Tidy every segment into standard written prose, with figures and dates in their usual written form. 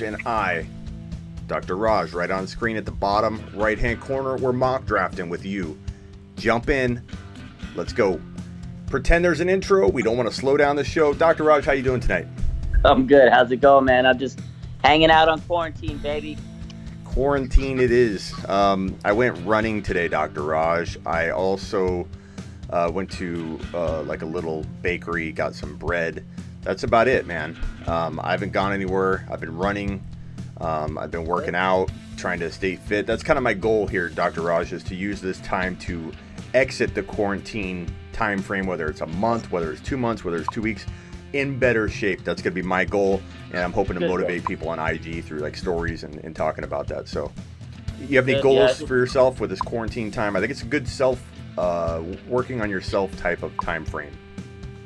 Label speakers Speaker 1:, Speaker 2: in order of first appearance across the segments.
Speaker 1: And I, Dr. Raj, right on screen at the bottom right-hand corner, we're mock drafting with you. Jump in. Let's go. Pretend there's an intro. We don't want to slow down the show. Dr. Raj, how you doing tonight?
Speaker 2: I'm good. How's it going, man? I'm just hanging out on quarantine, baby.
Speaker 1: Quarantine it is. I went running today, Dr. Raj. I also went to like a little bakery, got some bread. That's about it, man. I haven't gone anywhere. I've been running. I've been working out, trying to stay fit. That's kind of my goal here, Dr. Raj, is to use this time to exit the quarantine time frame, whether it's a month, whether it's 2 months, whether it's 2 weeks, in better shape. That's going to be my goal, and I'm hoping to motivate people on IG through like stories and talking about that. So you have any goals for yourself with this quarantine time? I think it's a good working on yourself type of time frame.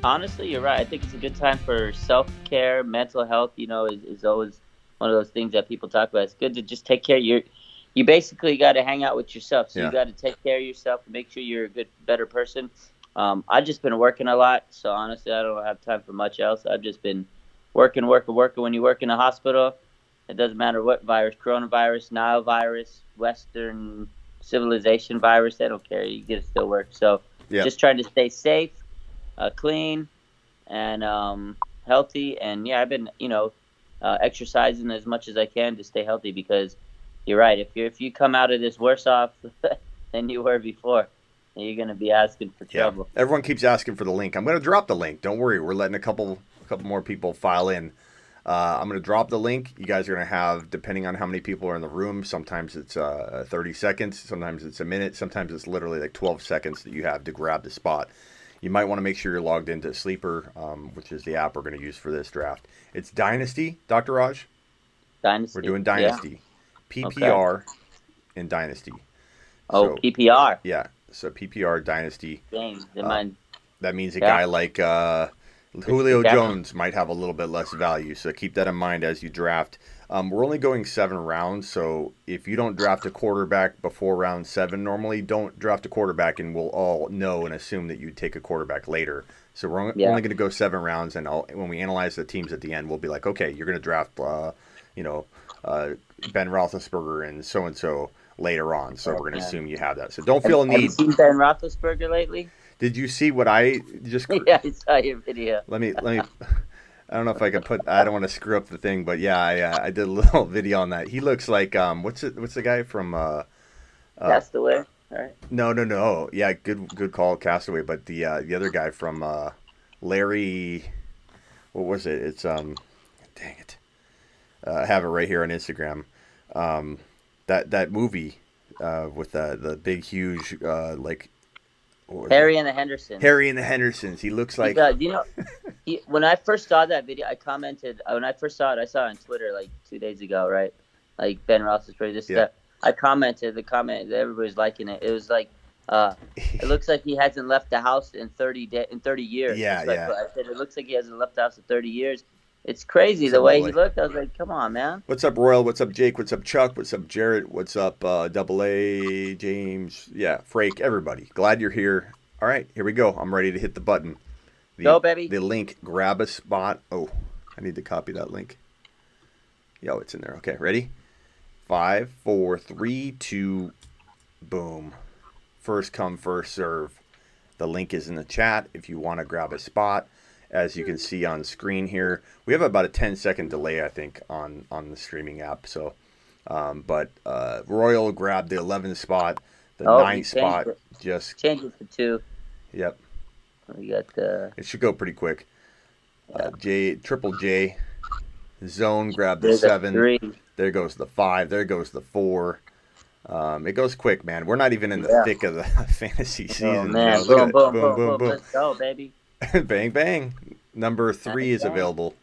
Speaker 2: Honestly, you're right. I think it's a good time for self-care. Mental health, is always one of those things that people talk about. It's good to just take care of you basically got to hang out with yourself. So you got to take care of yourself and make sure you're a better person. I've just been working a lot. So honestly, I don't have time for much else. I've just been working. When you work in a hospital, it doesn't matter what virus, coronavirus, Nile virus, Western civilization virus, they don't care. You get to still work. So just trying to stay safe, clean, and healthy. And I've been, exercising as much as I can to stay healthy, because you're right. If you come out of this worse off than you were before, you're going to be asking for trouble.
Speaker 1: Yeah. Everyone keeps asking for the link. I'm going to drop the link. Don't worry. We're letting a couple more people file in. I'm going to drop the link. You guys are going to have, depending on how many people are in the room, sometimes it's 30 seconds, sometimes it's a minute, sometimes it's literally like 12 seconds that you have to grab the spot. You might want to make sure you're logged into Sleeper, which is the app we're going to use for this draft. It's Dynasty, Dr. Raj?
Speaker 2: Dynasty.
Speaker 1: We're doing Dynasty. Yeah. PPR and Dynasty.
Speaker 2: So, PPR.
Speaker 1: Yeah. So PPR Dynasty.
Speaker 2: Games.
Speaker 1: That means a guy like Julio Jones might have a little bit less value. So keep that in mind as you draft. We're only going 7 rounds. So if you don't draft a quarterback before round 7, normally don't draft a quarterback, and we'll all know and assume that you take a quarterback later. So we're only going to go 7 rounds. And when we analyze the teams at the end, we'll be like, okay, you're going to draft, Ben Roethlisberger and so later on, so we're going to assume you have that. So don't feel a need.
Speaker 2: Have you seen Ben Roethlisberger lately?
Speaker 1: Did you see what I just?
Speaker 2: Yeah, I saw your video.
Speaker 1: Let me. I don't know if I can put. I don't want to screw up the thing, but I did a little video on that. He looks like what's the guy from
Speaker 2: Castaway? All right.
Speaker 1: No. Yeah, good call, Castaway. But the other guy from Larry, what was it? It's dang it. I have it right here on Instagram. That movie with the big huge
Speaker 2: Harry and the Hendersons.
Speaker 1: Harry and the Hendersons. He looks like.
Speaker 2: When I first saw that video, I commented. When I first saw it, I saw it on Twitter like 2 days ago, right? Like Ben Roethlisberger, that. I commented the comment. Everybody's liking it. It was like, it looks like he hasn't left the house in 30 years.
Speaker 1: Yeah.
Speaker 2: I said it looks like he hasn't left the house in 30 years. It's crazy the way he looked. I was like, come on, man.
Speaker 1: What's up, Royal? What's up, Jake? What's up, Chuck? What's up, Jarrett? What's up, Double A, James? Yeah, Frake, everybody. Glad you're here. All right, here we go. I'm ready to hit the button.
Speaker 2: Go, baby.
Speaker 1: The link, grab a spot. Oh, I need to copy that link. Yo, it's in there. Okay, ready? 5, 4, 3, 2, boom. First come, first serve. The link is in the chat if you want to grab a spot. As you can see on screen here, we have about a 10-second delay, I think, on the streaming app. So, but Royal grabbed the 11th spot, the 9th spot. Just
Speaker 2: change it to 2.
Speaker 1: Yep.
Speaker 2: We got the.
Speaker 1: It should go pretty quick. Triple J, Zone grabbed the 7.
Speaker 2: 3.
Speaker 1: There goes the 5. There goes the 4. It goes quick, man. We're not even in the thick of the fantasy season.
Speaker 2: Oh man!
Speaker 1: Boom.
Speaker 2: Boom! Let's go, baby.
Speaker 1: Bang, bang. Number 3 is available.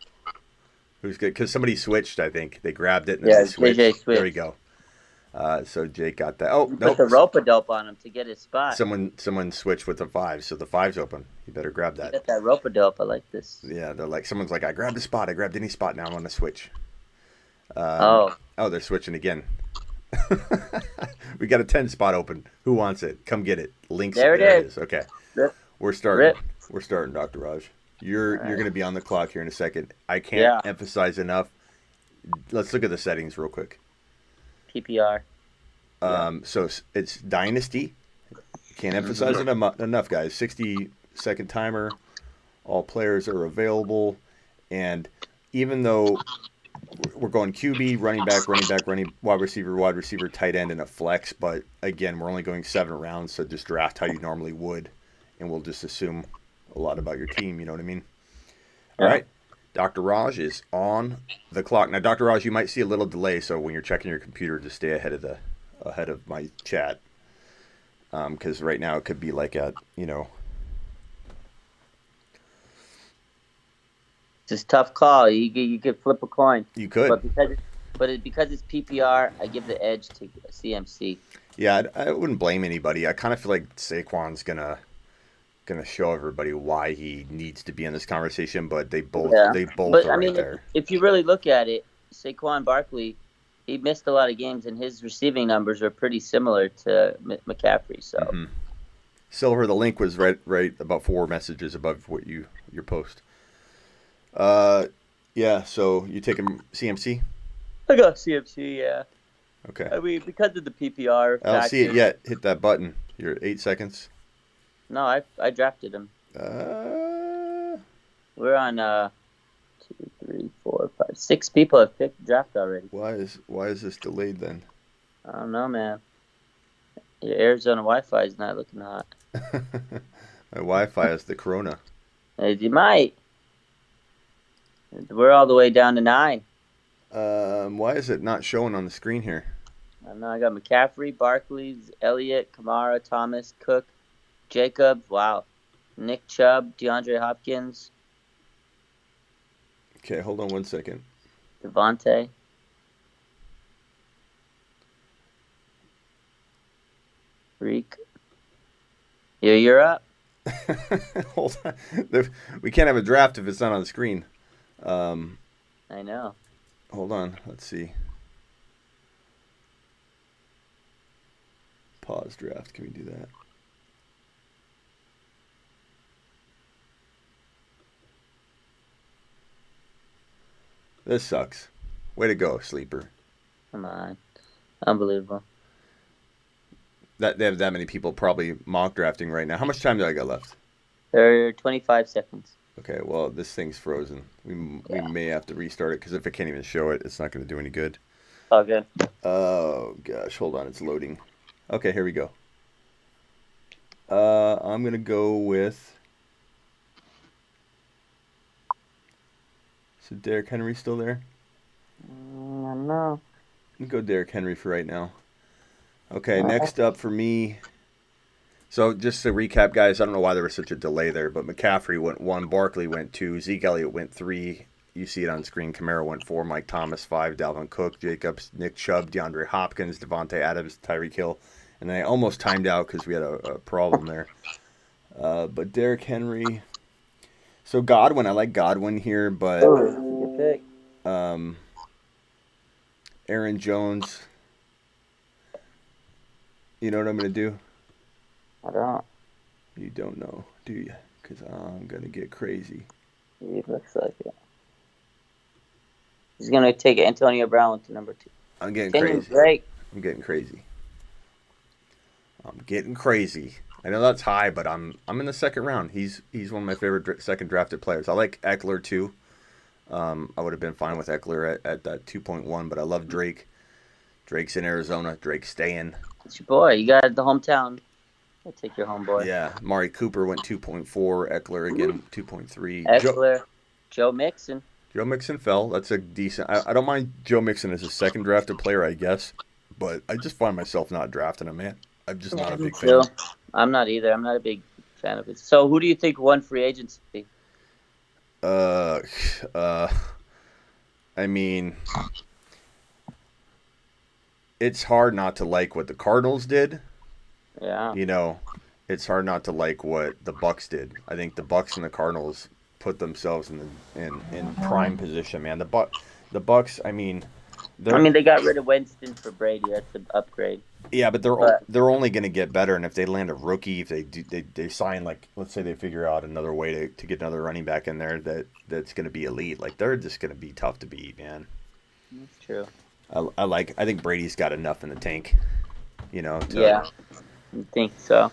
Speaker 1: Who's good? Because somebody switched, I think. They grabbed it and then they switched.
Speaker 2: JJ switched.
Speaker 1: There we go. So Jake got that. Oh, no.
Speaker 2: Put the rope-a-dope on him to get his spot.
Speaker 1: Someone switched with the 5, so the 5's open. You better grab that.
Speaker 2: Get that rope-a-dope. I like this.
Speaker 1: Yeah, they're like, someone's like, I grabbed the spot. I grabbed any spot. Now I'm on the switch.
Speaker 2: Oh,
Speaker 1: they're switching again. We got a 10 spot open. Who wants it? Come get it. Links.
Speaker 2: There it is.
Speaker 1: Okay.
Speaker 2: Rip.
Speaker 1: We're starting. We're starting, Dr. Raj. You're going to be on the clock here in a second. I can't emphasize enough. Let's look at the settings real quick.
Speaker 2: PPR. Yeah.
Speaker 1: So it's Dynasty. Can't emphasize it enough, guys. 60-second timer. All players are available. And even though we're going QB, running back, wide receiver, tight end, and a flex, but again, we're only going 7 rounds, so just draft how you normally would, and we'll just assume a lot about your team. You know what I mean? All right. Dr. Raj is on the clock. Now, Dr. Raj, you might see a little delay, so when you're checking your computer, just stay ahead of my chat. Because right now it could be like at,
Speaker 2: It's a tough call. You could flip a coin.
Speaker 1: You could.
Speaker 2: Because it's PPR, I give the edge to CMC.
Speaker 1: Yeah, I wouldn't blame anybody. I kind of feel like Saquon's gonna show everybody why he needs to be in this conversation, but they both are right there.
Speaker 2: If you really look at it, Saquon Barkley, he missed a lot of games, and his receiving numbers are pretty similar to McCaffrey. So,
Speaker 1: Silver, the link was right about 4 messages above what your post. Yeah. So you take him CMC?
Speaker 2: I got CMC. Yeah.
Speaker 1: Okay.
Speaker 2: I mean, because of the PPR.
Speaker 1: I don't see it yet. Hit that button. You're 8 seconds.
Speaker 2: No, I drafted him. We're on 2, 3, 4, 5, 6 people have picked draft already.
Speaker 1: Why is this delayed then?
Speaker 2: I don't know, man. Your Arizona Wi-Fi is not looking hot.
Speaker 1: My Wi-Fi is the Corona.
Speaker 2: You might. We're all the way down to 9.
Speaker 1: Why is it not showing on the screen here?
Speaker 2: I don't know. I got McCaffrey, Barkley, Elliott, Kamara, Thomas, Cook, Jacobs. Wow. Nick Chubb, DeAndre Hopkins.
Speaker 1: Okay, hold on 1 second.
Speaker 2: Devontae. Freak. Yeah, you're up.
Speaker 1: Hold on. We can't have a draft if it's not on the screen.
Speaker 2: I know.
Speaker 1: Hold on. Let's see. Pause draft. Can we do that? This sucks. Way to go, Sleeper.
Speaker 2: Come on. Unbelievable.
Speaker 1: They have that many people probably mock drafting right now. How much time do I got left?
Speaker 2: There are 25 seconds.
Speaker 1: Okay, well, this thing's frozen. We may have to restart it because if I can't even show it, it's not going to do any good.
Speaker 2: All good.
Speaker 1: Oh, gosh. Hold on. It's loading. Okay, here we go. I'm going to go with... So Derrick Henry still there?
Speaker 2: I don't know.
Speaker 1: Let me go Derrick Henry for right now. Okay, next up for me. So just to recap, guys, I don't know why there was such a delay there, but McCaffrey went 1, Barkley went 2, Zeke Elliott went 3. You see it on screen. Kamara went 4, Mike Thomas 5, Dalvin Cook, Jacobs, Nick Chubb, DeAndre Hopkins, Devontae Adams, Tyreek Hill. And then I almost timed out because we had a problem there. But Derrick Henry. So Godwin, I like Godwin here, but
Speaker 2: Good pick.
Speaker 1: Aaron Jones. You know what I'm going to do?
Speaker 2: I don't.
Speaker 1: You don't know, do you? Because I'm going to get crazy.
Speaker 2: It looks like it. He's going to take Antonio Brown to number 2.
Speaker 1: I'm getting crazy.
Speaker 2: Great.
Speaker 1: I'm getting crazy. I'm getting crazy. I know that's high, but I'm in the second round. He's one of my favorite second drafted players. I like Eckler too. I would have been fine with Eckler at that 2.1, but I love Drake. Drake's in Arizona. Drake's staying.
Speaker 2: It's your boy. You got the hometown. I'll take your homeboy.
Speaker 1: Yeah. Mari Cooper went 2.4. Eckler again 2.3.
Speaker 2: Eckler. Joe Mixon.
Speaker 1: Joe Mixon fell. That's a decent. I don't mind Joe Mixon as a second drafted player, I guess, but I just find myself not drafting him, man. I'm just not a big fan.
Speaker 2: I'm not either. I'm not a big fan of it. So who do you think won free agency?
Speaker 1: I mean, it's hard not to like what the Cardinals did.
Speaker 2: Yeah.
Speaker 1: You know, it's hard not to like what the Bucks did. I think the Bucks and the Cardinals put themselves in prime position, man. The Bucks, I mean,
Speaker 2: they got rid of Winston for Brady. That's an upgrade.
Speaker 1: Yeah, but they're only going to get better, and if they land a rookie, if they sign, like, let's say they figure out another way to get another running back in there that's going to be elite, like, they're just going to be tough to beat, man.
Speaker 2: That's true.
Speaker 1: I think Brady's got enough in the tank, to.
Speaker 2: Yeah, I think so.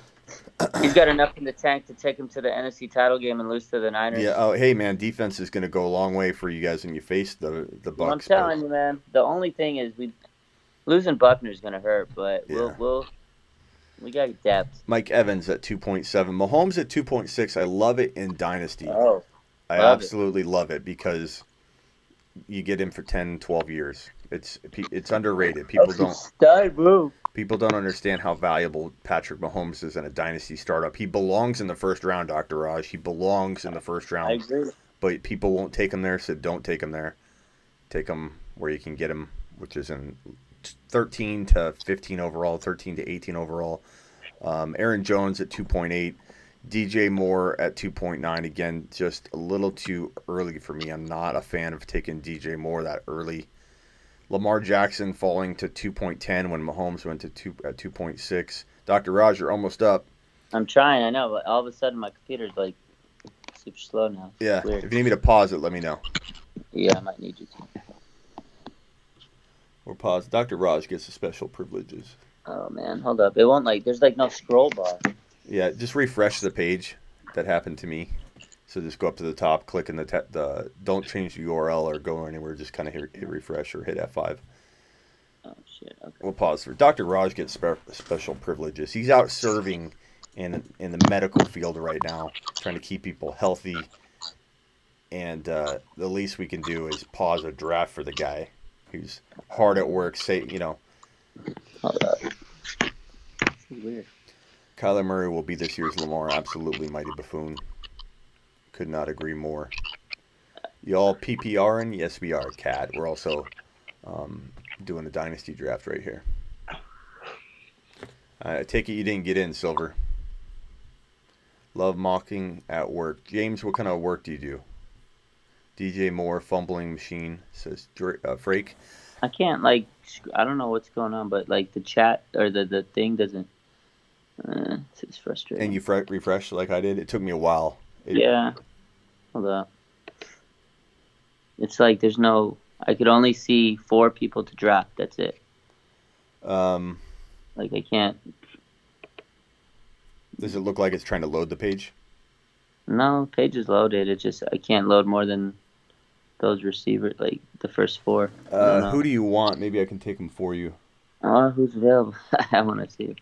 Speaker 2: He's got enough in the tank to take him to the NFC title game and lose to the
Speaker 1: Yeah.
Speaker 2: Niners.
Speaker 1: Oh, hey man, defense is going to go a long way for you guys when you face the
Speaker 2: Well, I'm
Speaker 1: Bucks. But
Speaker 2: telling you, man. The only thing is we losing Buckner's gonna hurt, but
Speaker 1: yeah,
Speaker 2: we got depth.
Speaker 1: Mike Evans at 2.7, Mahomes at 2.6. I love it in Dynasty.
Speaker 2: Oh,
Speaker 1: I
Speaker 2: love it.
Speaker 1: absolutely love it because you get him for 10, 12 years. It's underrated.
Speaker 2: That's a stud move.
Speaker 1: People don't understand how valuable Patrick Mahomes is in a dynasty startup. He belongs in the first round, Dr. Raj. He belongs in the first
Speaker 2: I
Speaker 1: round.
Speaker 2: agree.
Speaker 1: But people won't take him there, so don't take him there. Take him where you can get him, which is in 13 to 15 overall, 13 to 18 overall. Aaron Jones at 2.8. DJ Moore at 2.9. Again, just a little too early for me. I'm not a fan of taking DJ Moore that early. Lamar Jackson falling to 2.10 when Mahomes went to 2.6. Dr. Raj, you're almost up.
Speaker 2: I'm trying, I know, but all of a sudden my computer's like super slow now.
Speaker 1: Yeah.
Speaker 2: It's weird.
Speaker 1: If you need me to pause it, let me know.
Speaker 2: Yeah, I might need you to.
Speaker 1: Or pause. Dr. Raj gets the special privileges.
Speaker 2: Oh man, hold up. It won't there's like no scroll bar.
Speaker 1: Yeah, just refresh the page. That happened to me. So just go up to the top, click in the don't change the URL or go anywhere. Just kind of hit refresh or hit F5.
Speaker 2: Oh shit. Okay.
Speaker 1: We'll pause for Dr. Raj gets special privileges. He's out serving in the medical field right now, trying to keep people healthy. And the least we can do is pause a draft for the guy who's hard at work.
Speaker 2: Hold up. This is weird.
Speaker 1: Kyler Murray will be this year's Lamar. Absolutely mighty buffoon. Could not agree more. Y'all PPRing? Yes, we are, Cat. We're also doing a dynasty draft right here. I take it you didn't get in, Silver. Love mocking at work. James, what kind of work do you do? DJ Moore, fumbling machine, says Frake.
Speaker 2: I can't I don't know what's going on, but the chat or the thing doesn't. It's frustrating.
Speaker 1: And you refresh like I did. It took me a while.
Speaker 2: Yeah. Hold up. It's like there's no. I could only see 4 people to draft. That's it. I can't.
Speaker 1: Does it look like it's trying to load the page?
Speaker 2: No, page is loaded. It's just I can't load more than those receivers, like the first 4.
Speaker 1: Who do you want? Maybe I can take them for you.
Speaker 2: Oh, who's available? I want to see.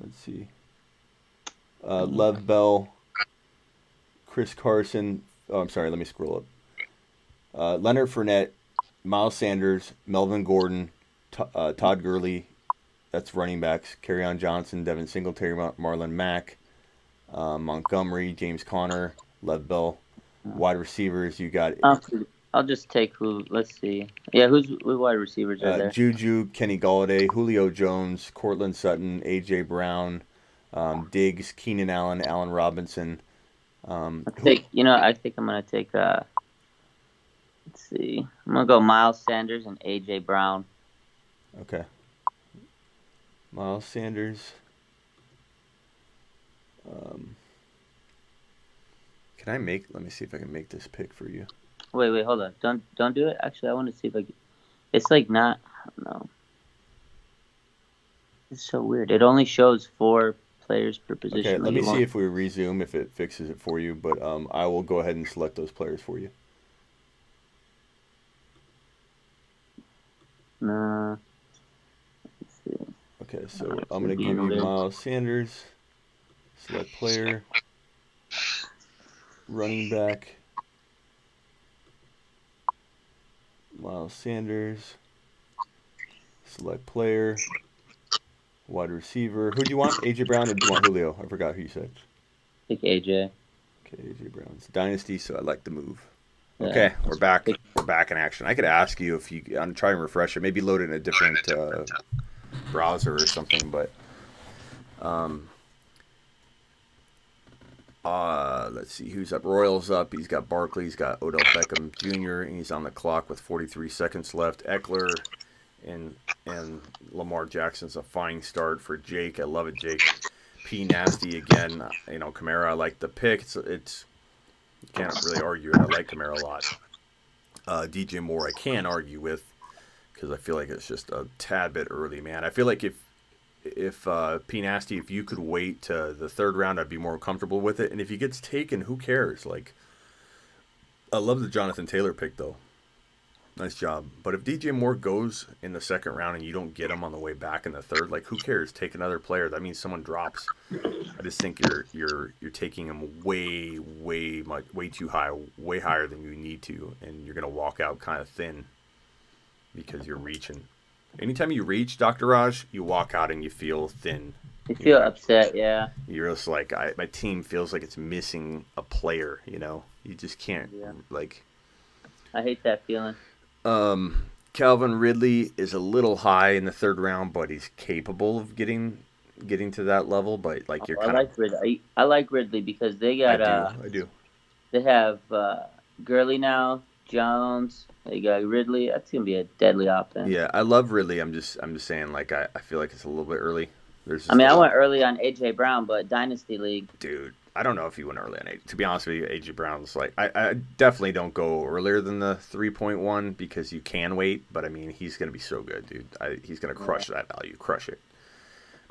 Speaker 1: Let's see. Lev Bell, Chris Carson. Oh, I'm sorry. Let me scroll up. Leonard Fournette, Miles Sanders, Melvin Gordon, Todd Gurley. That's running backs. Kerryon Johnson, Devin Singletary, Marlon Mack, Montgomery, James Conner, Lev Bell. Wide receivers, you got.
Speaker 2: I'll just take who. Let's see. Yeah, who's wide receivers are there?
Speaker 1: Juju, Kenny Galladay, Julio Jones, Cortland Sutton, A.J. Brown, Diggs, Keenan Allen, Allen Robinson.
Speaker 2: I think I'm gonna take. Let's see. I'm gonna go Miles Sanders and A.J. Brown.
Speaker 1: Okay. Miles Sanders. Let me see if I can make this pick for you.
Speaker 2: Wait, hold on. Don't do it. Actually, I want to see if I can. It's like not. I don't know. It's so weird. It only shows 4 players per position.
Speaker 1: Okay, let me see if we resume, if it fixes it for you. But I will go ahead and select those players for you.
Speaker 2: Nah. Let's see.
Speaker 1: Okay, so I'm going to give you Miles Sanders. Select player. Running back. Miles Sanders. Select player. Wide receiver. Who do you want? AJ Brown or do you want Julio? I forgot who you said.
Speaker 2: Pick AJ.
Speaker 1: Okay, AJ Brown's Dynasty, so I like the move.
Speaker 2: Yeah.
Speaker 1: Okay, we're back. We're back in action. I could ask you if I'm trying to refresh it. Maybe load it in a different browser or something, but let's see who's up. Royals up. He's got Barkley. He's got Odell Beckham Jr. and he's on the clock with 43 seconds left. Eckler and Lamar Jackson's a fine start for Jake. I love it, Jake. P Nasty again. Kamara. I like the pick. It's you can't really argue it. I like Kamara a lot. DJ Moore I can argue with because I feel like it's just a tad bit early, man. I feel like if P Nasty, if you could wait to the third round, I'd be more comfortable with it. And if he gets taken, who cares? Like, I love the Jonathan Taylor pick though. Nice job. But if DJ Moore goes in the second round and you don't get him on the way back in the third, like who cares? Take another player. That means someone drops. I just think you're taking him way too high, way higher than you need to, and you're gonna walk out kind of thin because you're reaching. Anytime you reach, Dr. Raj, you walk out and you feel thin.
Speaker 2: You feel upset, yeah.
Speaker 1: You're just like, my team feels like it's missing a player, You just can't, like...
Speaker 2: I hate that feeling.
Speaker 1: Calvin Ridley is a little high in the third round, but he's capable of getting to that level. But like you're kind of...
Speaker 2: Ridley. I like Ridley because they got...
Speaker 1: I do.
Speaker 2: They have Gurley now, Jones... They got Ridley. That's gonna be a deadly offense.
Speaker 1: Yeah, I love Ridley. I'm just saying, like I feel like it's a little bit early.
Speaker 2: I went early on AJ Brown, but Dynasty League.
Speaker 1: Dude, I don't know if you went early on AJ. To be honest with you, AJ Brown's like I definitely don't go earlier than the 3.1 because you can wait. But I mean, he's gonna be so good, dude. He's gonna crush that value, crush it.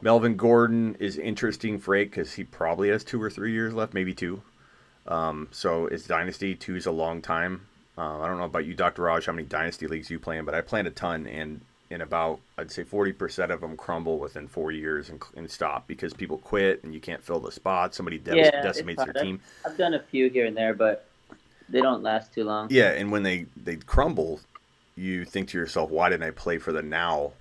Speaker 1: Melvin Gordon is interesting for 8 because he probably has 2 or 3 years left, maybe 2. So it's Dynasty. 2 is a long time. I don't know about you, Dr. Raj, how many Dynasty leagues you play in, but I play in a ton, and in about, I'd say 40% of them crumble within 4 years and stop because people quit and you can't fill the spot. Somebody decimates their team.
Speaker 2: I've done a few here and there, but they don't last too long.
Speaker 1: Yeah, and when they crumble, you think to yourself, why didn't I play for the now,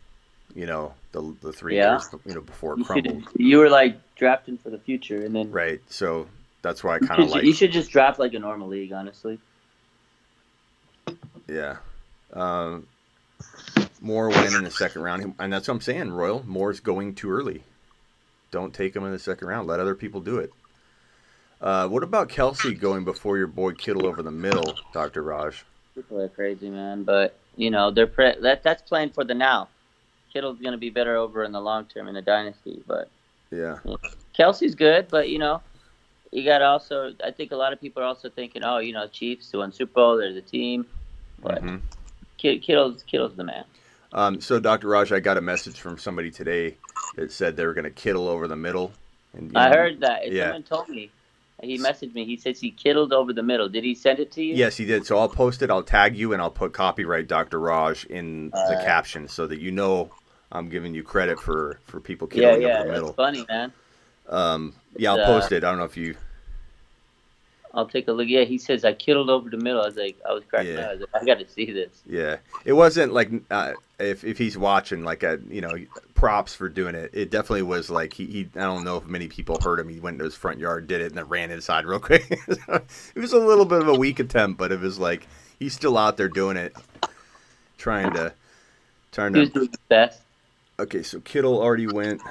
Speaker 1: the 3 years, before it crumbled.
Speaker 2: You were like drafting for the future, and then...
Speaker 1: Right, so that's why I kind of like...
Speaker 2: You should just draft like a normal league, honestly.
Speaker 1: Yeah. Moore went in the second round, and that's what I'm saying, Royal. Moore's going too early. Don't take him in the second round. Let other people do it. What about Kelsey going before your boy Kittle over the middle, Dr. Raj?
Speaker 2: People are crazy, man. But, that's playing for the now. Kittle's going to be better over in the long term in the dynasty. But
Speaker 1: yeah.
Speaker 2: Kelsey's good, but, you got to also – I think a lot of people are also thinking, Chiefs to win Super Bowl, they're the team. But Kittle's the man.
Speaker 1: So, Dr. Raj, I got a message from somebody today that said they were going to Kittle over the middle. And,
Speaker 2: I heard that. Someone told me. He messaged me. He says he Kittled over the middle. Did he send it to you?
Speaker 1: Yes, he did. So I'll post it. I'll tag you, and I'll put copyright Dr. Raj in the caption so that I'm giving you credit for people Kittling over the middle.
Speaker 2: That's funny, man.
Speaker 1: I'll post it. I don't know if you...
Speaker 2: I'll take a look. Yeah, he says I Kittled over the middle. I was cracking up. I was like, I got to see this.
Speaker 1: Yeah, it wasn't like if he's watching, like props for doing it. It definitely was like he. I don't know if many people heard him. He went to his front yard, did it, and then ran inside real quick. It was a little bit of a weak attempt, but it was like he's still out there doing it, trying to.
Speaker 2: He was doing his best.
Speaker 1: Okay, so Kittle already went.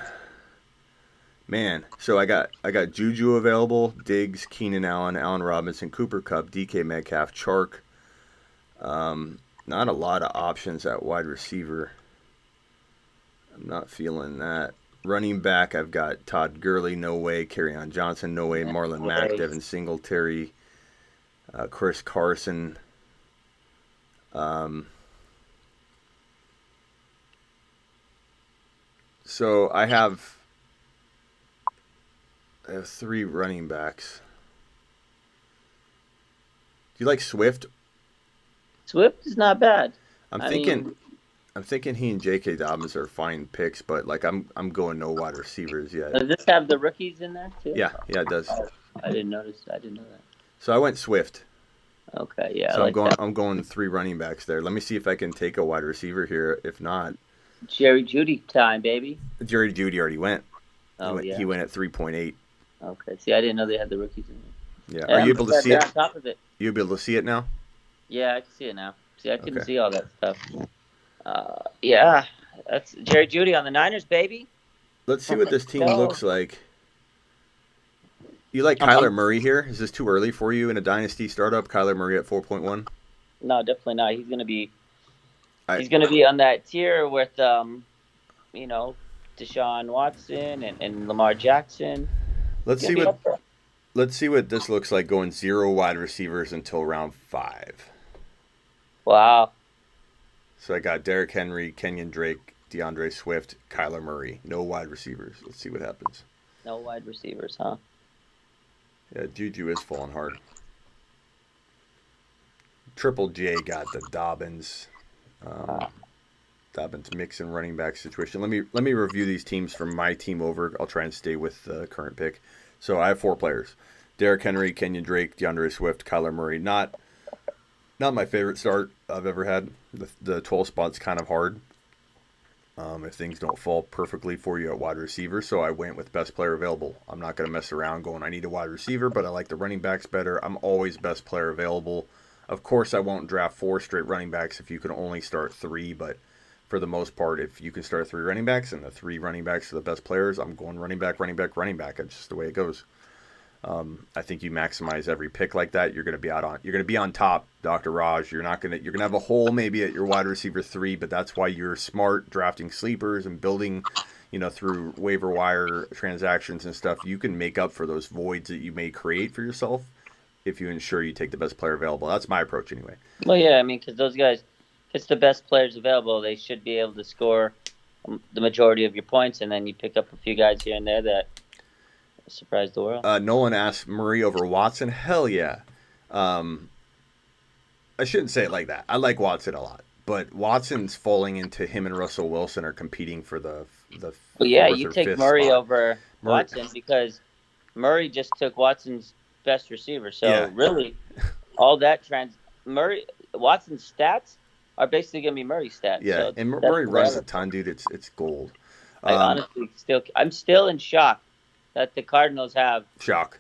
Speaker 1: Man, so I got Juju available, Diggs, Keenan Allen, Allen Robinson, Cooper Kupp, DK Metcalf, Chark. Not a lot of options at wide receiver. I'm not feeling that. Running back, I've got Todd Gurley, no way. Kerryon Johnson, no way. Marlon Mack, Devin Singletary, Chris Carson. So I have 3 running backs. Do you like Swift?
Speaker 2: Swift is not bad.
Speaker 1: I'm thinking he and J.K. Dobbins are fine picks, but like I'm going no wide receivers yet.
Speaker 2: Does this have the rookies in there too?
Speaker 1: Yeah, it does.
Speaker 2: I didn't notice. I didn't know that.
Speaker 1: So I went Swift.
Speaker 2: Okay, yeah.
Speaker 1: So I'm going 3 running backs there. Let me see if I can take a wide receiver here. If not,
Speaker 2: Jerry Jeudy time, baby.
Speaker 1: Jerry Jeudy already went.
Speaker 2: Yeah.
Speaker 1: He went at 3.8.
Speaker 2: Okay. See, I didn't know they had the rookies in there.
Speaker 1: Yeah. Are you able to see it?
Speaker 2: On top of it.
Speaker 1: You able to see it now?
Speaker 2: Yeah, I can see it now. See, I couldn't see all that stuff. Yeah, that's Jerry Jeudy on the Niners, baby.
Speaker 1: Let's see what this team looks like. You like Kyler Murray here? Is this too early for you in a dynasty startup? Kyler Murray at 4.1?
Speaker 2: No, definitely not. He's gonna be on that tier with Deshaun Watson and Lamar Jackson.
Speaker 1: Let's see what this looks like going 0 wide receivers until round 5.
Speaker 2: Wow.
Speaker 1: So I got Derrick Henry, Kenyon Drake, DeAndre Swift, Kyler Murray. No wide receivers. Let's see what happens.
Speaker 2: No wide receivers, huh?
Speaker 1: Yeah, Juju is falling hard. Triple J got the Dobbins. Um,
Speaker 2: Wow.
Speaker 1: Dobbins Mixon running back situation. Let me review these teams from my team over. I'll try and stay with the current pick. So I have 4 players: Derrick Henry, Kenyon Drake, DeAndre Swift, Kyler Murray. Not my favorite start I've ever had. The 12 spot's kind of hard if things don't fall perfectly for you at wide receiver. So I went with best player available. I'm not going to mess around going, I need a wide receiver, but I like the running backs better. I'm always best player available. Of course, I won't draft 4 straight running backs if you can only start 3, but for the most part, if you can start 3 running backs and the 3 running backs are the best players, I'm going running back, running back, running back. That's just the way it goes. I think you maximize every pick like that. You're going to be on top, Dr. Raj. You're going to have a hole maybe at your wide receiver 3, but that's why you're smart drafting sleepers and building, through waiver wire transactions and stuff. You can make up for those voids that you may create for yourself if you ensure you take the best player available. That's my approach anyway.
Speaker 2: Well, yeah, I mean, because those guys, if it's the best players available, they should be able to score the majority of your points, and then you pick up a few guys here and there that surprise the world.
Speaker 1: Nolan asked Murray over Watson. Hell yeah. I shouldn't say it like that. I like Watson a lot, but Watson's falling into him and Russell Wilson are competing for the
Speaker 2: Well, yeah,
Speaker 1: fourth
Speaker 2: you
Speaker 1: or
Speaker 2: take
Speaker 1: fifth
Speaker 2: Murray
Speaker 1: spot.
Speaker 2: over Watson because Murray just took Watson's best receiver. So
Speaker 1: Yeah.
Speaker 2: really, all that Watson's stats are basically going to be Murray's stats.
Speaker 1: Yeah,
Speaker 2: So
Speaker 1: and
Speaker 2: that's
Speaker 1: Murray
Speaker 2: the way I
Speaker 1: runs a
Speaker 2: look at
Speaker 1: ton, dude. It's gold.
Speaker 2: it. I honestly I'm still in shock that the Cardinals have
Speaker 1: Shock.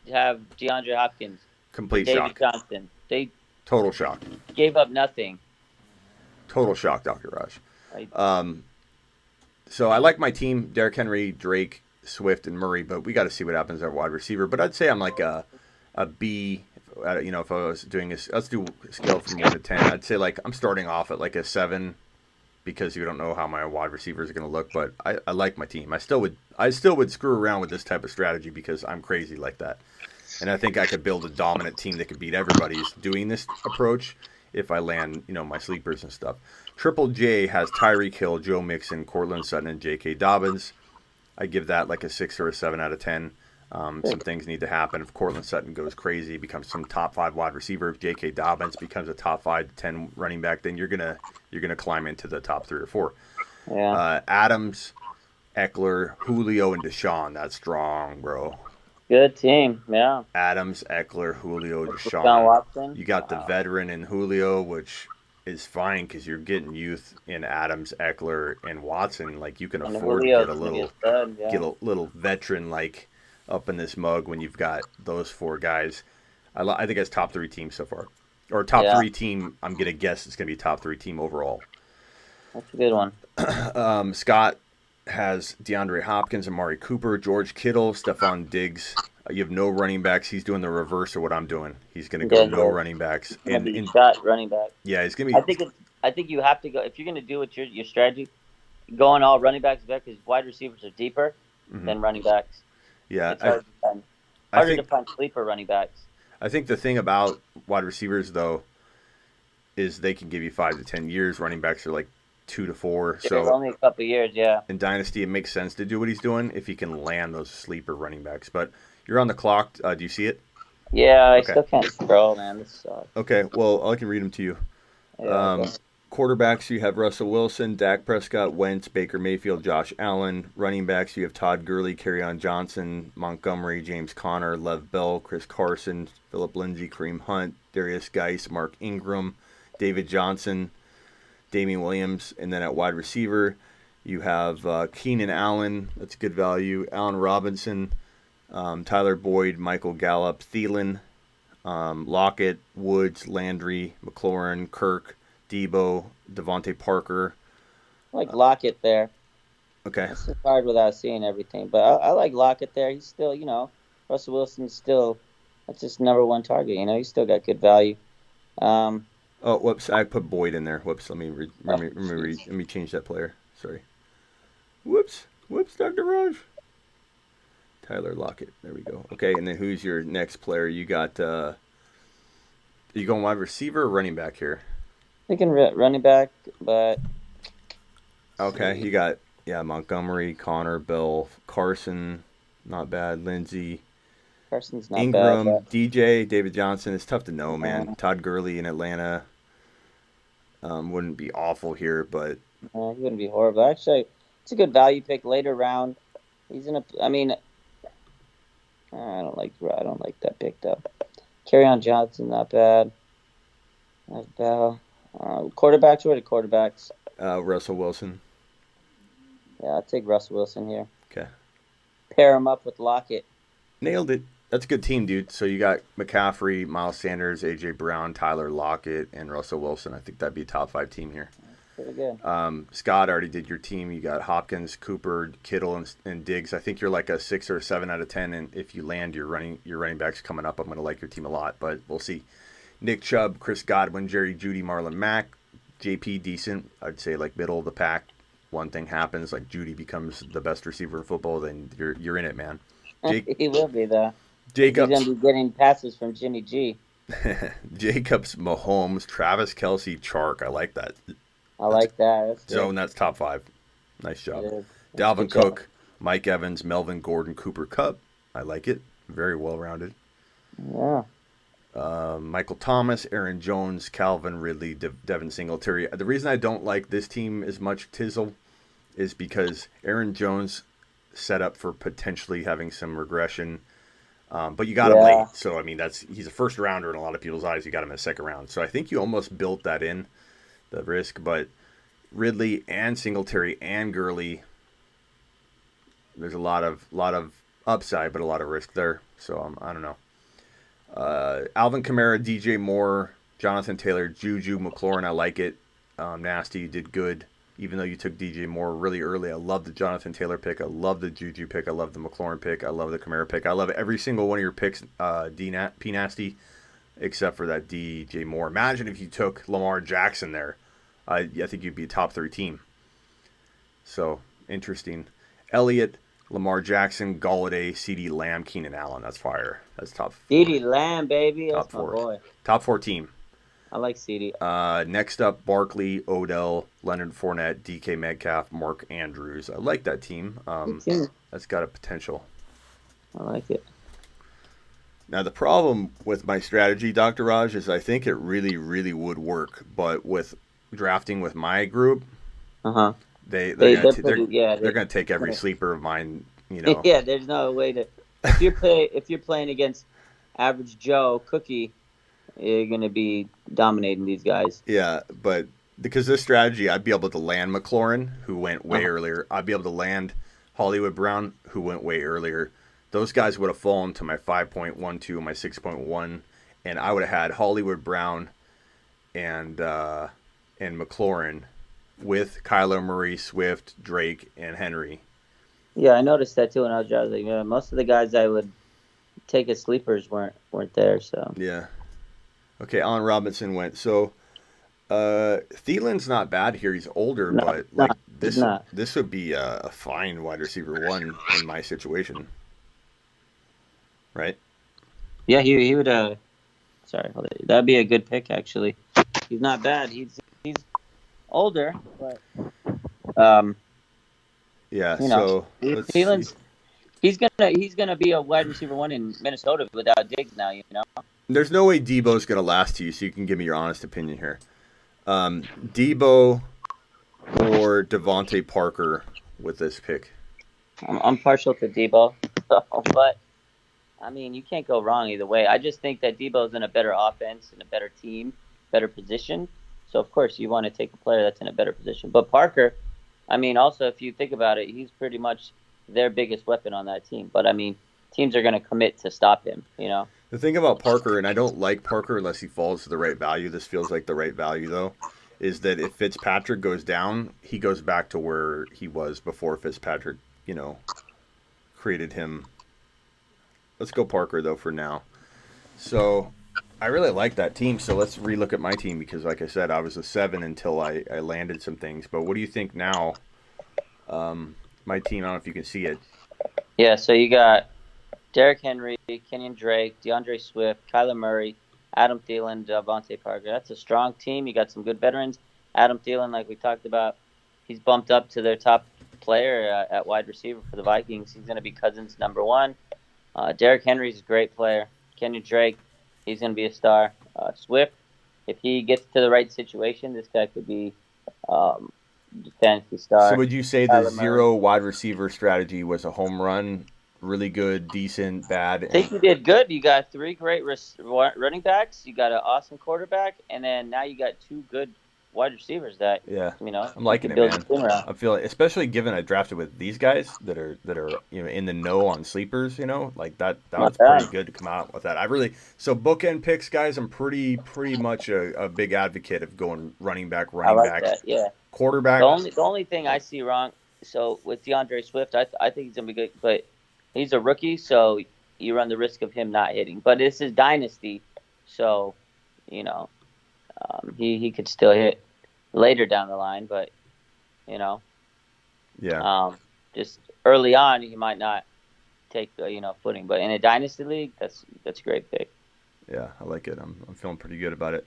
Speaker 2: DeAndre Hopkins for
Speaker 1: Complete
Speaker 2: David
Speaker 1: shock.
Speaker 2: Johnson. They
Speaker 1: Total shock.
Speaker 2: gave up nothing.
Speaker 1: Total shock, Dr. Raj.
Speaker 2: Right?
Speaker 1: So I like my team: Derrick Henry, Drake, Swift, and Murray. But we got to see what happens at wide receiver. But I'd say I'm like a B. If I was doing this, let's do a scale from 1 to 10. I'd say like I'm starting off at like a 7 because you don't know how my wide receivers are going to look. But I like my team. I still would screw around with this type of strategy because I'm crazy like that. And I think I could build a dominant team that could beat everybody doing this approach if I land, my sleepers and stuff. Triple J has Tyreek Hill, Joe Mixon, Cortland Sutton, and J.K. Dobbins. I give that like a 6 or a 7 out of 10. Some things need to happen. If Cortland Sutton goes crazy, becomes some top 5 wide receiver, if J.K. Dobbins becomes a top 5 to 10 running back, then you're gonna climb into the top 3 or 4.
Speaker 2: Yeah.
Speaker 1: Adams, Eckler, Julio, and Deshaun. That's strong, bro.
Speaker 2: Good team. Yeah.
Speaker 1: Adams, Eckler, Julio,
Speaker 2: Deshaun
Speaker 1: Deshaun.
Speaker 2: Watson.
Speaker 1: You got the
Speaker 2: Wow.
Speaker 1: veteran in Julio, which is fine because you're getting youth in Adams, Eckler, and Watson. Like you can
Speaker 2: And
Speaker 1: afford to
Speaker 2: Julio's
Speaker 1: get a
Speaker 2: gonna be
Speaker 1: little
Speaker 2: a stud, yeah.
Speaker 1: get a little veteran like up in this mug when you've got those 4 guys. I think it's top 3 team so far, or top
Speaker 2: Yeah.
Speaker 1: 3 team. I'm gonna guess it's gonna be top 3 team overall.
Speaker 2: That's a good one.
Speaker 1: Scott has DeAndre Hopkins, Amari Cooper, George Kittle, Stephon Diggs. You have no running backs. He's doing the reverse of what I'm doing. He's going to go no running backs.
Speaker 2: Gonna be shot running back.
Speaker 1: Yeah, he's going to be.
Speaker 2: I think you have to go if you're going to do what your strategy, going all running backs back because wide receivers are deeper than running backs.
Speaker 1: Yeah,
Speaker 2: it's harder to find sleeper running backs.
Speaker 1: I think the thing about wide receivers though is they can give you 5 to 10 years. Running backs are like 2 to 4.
Speaker 2: Yeah,
Speaker 1: so
Speaker 2: only a couple of years, yeah.
Speaker 1: In Dynasty, it makes sense to do what he's doing if he can land those sleeper running backs. But you're on the clock. Do you see it?
Speaker 2: Yeah, I still can't scroll, man. This sucks.
Speaker 1: Okay, well, I can read them to you.
Speaker 2: Yeah,
Speaker 1: Quarterbacks, you have Russell Wilson, Dak Prescott, Wentz, Baker Mayfield, Josh Allen. Running backs, you have Todd Gurley, Kerryon Johnson, Montgomery, James Conner, Lev Bell, Chris Carson, Phillip Lindsay, Kareem Hunt, Darius Geis, Mark Ingram, David Johnson, Damian Williams. And then at wide receiver, you have Keenan Allen. That's good value. Allen Robinson, Tyler Boyd, Michael Gallup, Thielen, Lockett, Woods, Landry, McLaurin, Kirk, Debo, Devontae Parker.
Speaker 2: I like Lockett there.
Speaker 1: Okay.
Speaker 2: It's just hard without seeing everything. But I like Lockett there. He's still, Russell Wilson's still, that's his number 1 target. He's still got good value.
Speaker 1: Oh, whoops! I put Boyd in there. Whoops! Let me change that player. Sorry. Whoops! Dr. Raj. Tyler Lockett. There we go. Okay, and then who's your next player? You got. Are you going wide receiver or running back here?
Speaker 2: Thinking running back, but let's
Speaker 1: Okay,
Speaker 2: see.
Speaker 1: you got Montgomery, Connor, Bell, Carson, not bad. Lindsey,
Speaker 2: Carson's not bad,
Speaker 1: Ingram,
Speaker 2: but
Speaker 1: DJ, David Johnson. It's tough to know, man.
Speaker 2: uh,
Speaker 1: Todd Gurley in Atlanta wouldn't be awful here, but
Speaker 2: he wouldn't be horrible. Actually, it's a good value pick later round. He's in a. I mean, I don't like that pick though. On Johnson, not bad. Not bad. Quarterbacks. Where are the quarterbacks?
Speaker 1: Russell Wilson.
Speaker 2: Yeah, I'll take Russell Wilson here.
Speaker 1: Okay,
Speaker 2: Pair him up with Lockett.
Speaker 1: nailed it. That's a good team, dude. So you got McCaffrey, Miles Sanders, AJ Brown, Tyler Lockett, and Russell Wilson. I think that'd be a top 5 team here.
Speaker 2: Pretty good.
Speaker 1: Scott already did your team. You got Hopkins, Cooper, Kittle, and Diggs. I think you're like a 6 or 7 out of 10. And if you land your running backs coming up, I'm going to like your team a lot. But we'll see. Nick Chubb, Chris Godwin, Jerry Jeudy, Marlon Mack, JP decent. I'd say like middle of the pack. One thing happens, like Jeudy becomes the best receiver in football, then you're in it, man.
Speaker 2: He will be though. He's
Speaker 1: Jacobs,
Speaker 2: gonna be getting passes from Jimmy G.
Speaker 1: Jacobs, Mahomes, Travis Kelsey, Chark. I like that.
Speaker 2: I
Speaker 1: That's
Speaker 2: like that. That's good.
Speaker 1: zone. That's top 5. Nice
Speaker 2: It
Speaker 1: job.
Speaker 2: is. That's a
Speaker 1: Dalvin
Speaker 2: good job.
Speaker 1: Cook, Mike Evans, Melvin Gordon, Cooper Kupp. I like it. Very well rounded.
Speaker 2: Yeah.
Speaker 1: Michael Thomas, Aaron Jones, Calvin Ridley, Devin Singletary. The reason I don't like this team as much, Tizzle, is because Aaron Jones set up for potentially having some regression. But you got him late.
Speaker 2: Yeah.
Speaker 1: So, I mean, he's a first rounder in a lot of people's eyes. You got him in the second round. So I think you almost built that in, the risk. But Ridley and Singletary and Gurley, there's a lot of upside, but a lot of risk there. So I don't know. Alvin Kamara, DJ Moore, Jonathan Taylor, Juju, McLaurin. I like it. Nasty, you did good. Even though you took DJ Moore really early, I love the Jonathan Taylor pick. I love the Juju pick. I love the McLaurin pick. I love the Kamara pick. I love every single one of your picks, P Nasty, except for that DJ Moore. Imagine if you took Lamar Jackson there. I think you'd be a top 3 team. So, interesting. Elliott, Lamar Jackson, Galladay, CeeDee Lamb, Keenan Allen. That's fire. That's top 4.
Speaker 2: CeeDee Lamb, baby.
Speaker 1: Top
Speaker 2: That's my
Speaker 1: 4.
Speaker 2: boy.
Speaker 1: Top 4 team.
Speaker 2: I like CeeDee.
Speaker 1: Next up, Barkley, Odell, Leonard Fournette, DK Metcalf, Mark Andrews. I like that team.
Speaker 2: Good team.
Speaker 1: That's got a potential.
Speaker 2: I like it.
Speaker 1: Now, the problem with my strategy, Dr. Raj, is I think it really, really would work. But with drafting with my group,
Speaker 2: Uh-huh.
Speaker 1: they're
Speaker 2: They're
Speaker 1: gonna
Speaker 2: pretty, yeah.
Speaker 1: they're gonna take every sleeper of mine. You know.
Speaker 2: Yeah, there's no way to. If you're playing against average Joe Cookie, you're gonna be dominating these guys.
Speaker 1: Yeah, but because this strategy, I'd be able to land McLaurin, who went way
Speaker 2: Uh-huh.
Speaker 1: earlier. I'd be able to land Hollywood Brown, who went way earlier. Those guys would have fallen to my 5.12 and my 6.1, and I would have had Hollywood Brown and McLaurin with Kyler Murray, Swift, Drake, and Henry.
Speaker 2: Yeah, I noticed that too when I was driving. Most of the guys I would take as sleepers weren't there. So
Speaker 1: Yeah. Okay, Allen Robinson went. So Thielen's not bad here. He's older,
Speaker 2: no,
Speaker 1: but
Speaker 2: no,
Speaker 1: like
Speaker 2: he's not.
Speaker 1: this would be a fine wide receiver 1 in my situation. Right?
Speaker 2: Yeah, he would. Sorry, hold it. That'd be a good pick actually. He's not bad. He's older, but
Speaker 1: Yeah,
Speaker 2: you know,
Speaker 1: so let's see.
Speaker 2: Thielens. He's gonna be a wide receiver 1 in Minnesota without Diggs now. You know.
Speaker 1: There's no way Debo's going to last you, so you can give me your honest opinion here. Debo or Devontae Parker with this pick?
Speaker 2: I'm partial to Debo, but I mean, you can't go wrong either way. I just think that Debo's in a better offense, in a better team, better position. So of course you want to take a player that's in a better position. But Parker, I mean, also if you think about it, he's pretty much their biggest weapon on that team. But I mean, teams are going to commit to stop him. You know.
Speaker 1: The thing about Parker, and I don't like Parker unless he falls to the right value. This feels like the right value, though, is that if Fitzpatrick goes down, he goes back to where he was before Fitzpatrick, created him. Let's go Parker, though, for now. So I really like that team. So let's relook at my team because, like I said, I was a 7 until I landed some things. But what do you think now? My team, I don't know if you can see it.
Speaker 2: Yeah, so you got Derrick Henry, Kenyon Drake, DeAndre Swift, Kyler Murray, Adam Thielen, Devontae Parker. That's a strong team. You got some good veterans. Adam Thielen, like we talked about, he's bumped up to their top player at wide receiver for the Vikings. He's going to be Cousins' number one. Derrick Henry's a great player. Kenyon Drake, he's going to be a star. Swift, if he gets to the right situation, this guy could be um, fantasy
Speaker 1: So
Speaker 2: star.
Speaker 1: would you say the
Speaker 2: Kyler Murray.
Speaker 1: zero wide receiver strategy was a home run, really good, decent, bad,
Speaker 2: I think
Speaker 1: and
Speaker 2: you did good. You got three great running backs. You got an awesome quarterback, and then now you got two good wide receivers that
Speaker 1: yeah, I'm
Speaker 2: you
Speaker 1: liking
Speaker 2: can
Speaker 1: it,
Speaker 2: build a
Speaker 1: man.
Speaker 2: team around.
Speaker 1: I'm feeling, especially given I drafted with these guys that are in the know on sleepers. Like that
Speaker 2: Not
Speaker 1: was pretty
Speaker 2: bad.
Speaker 1: good to come out with that. I really so bookend picks, guys. I'm pretty much a big advocate of going
Speaker 2: I
Speaker 1: running
Speaker 2: like
Speaker 1: back,
Speaker 2: that. Yeah.
Speaker 1: quarterback.
Speaker 2: The only thing I see wrong, so with DeAndre Swift, I think he's gonna be good, but he's a rookie, so you run the risk of him not hitting. But this is dynasty, so you know he could still hit later down the line, but you know
Speaker 1: Yeah,
Speaker 2: just early on he might not take footing. But in a dynasty league, that's a great pick.
Speaker 1: yeah, I like it. I'm feeling pretty good about it.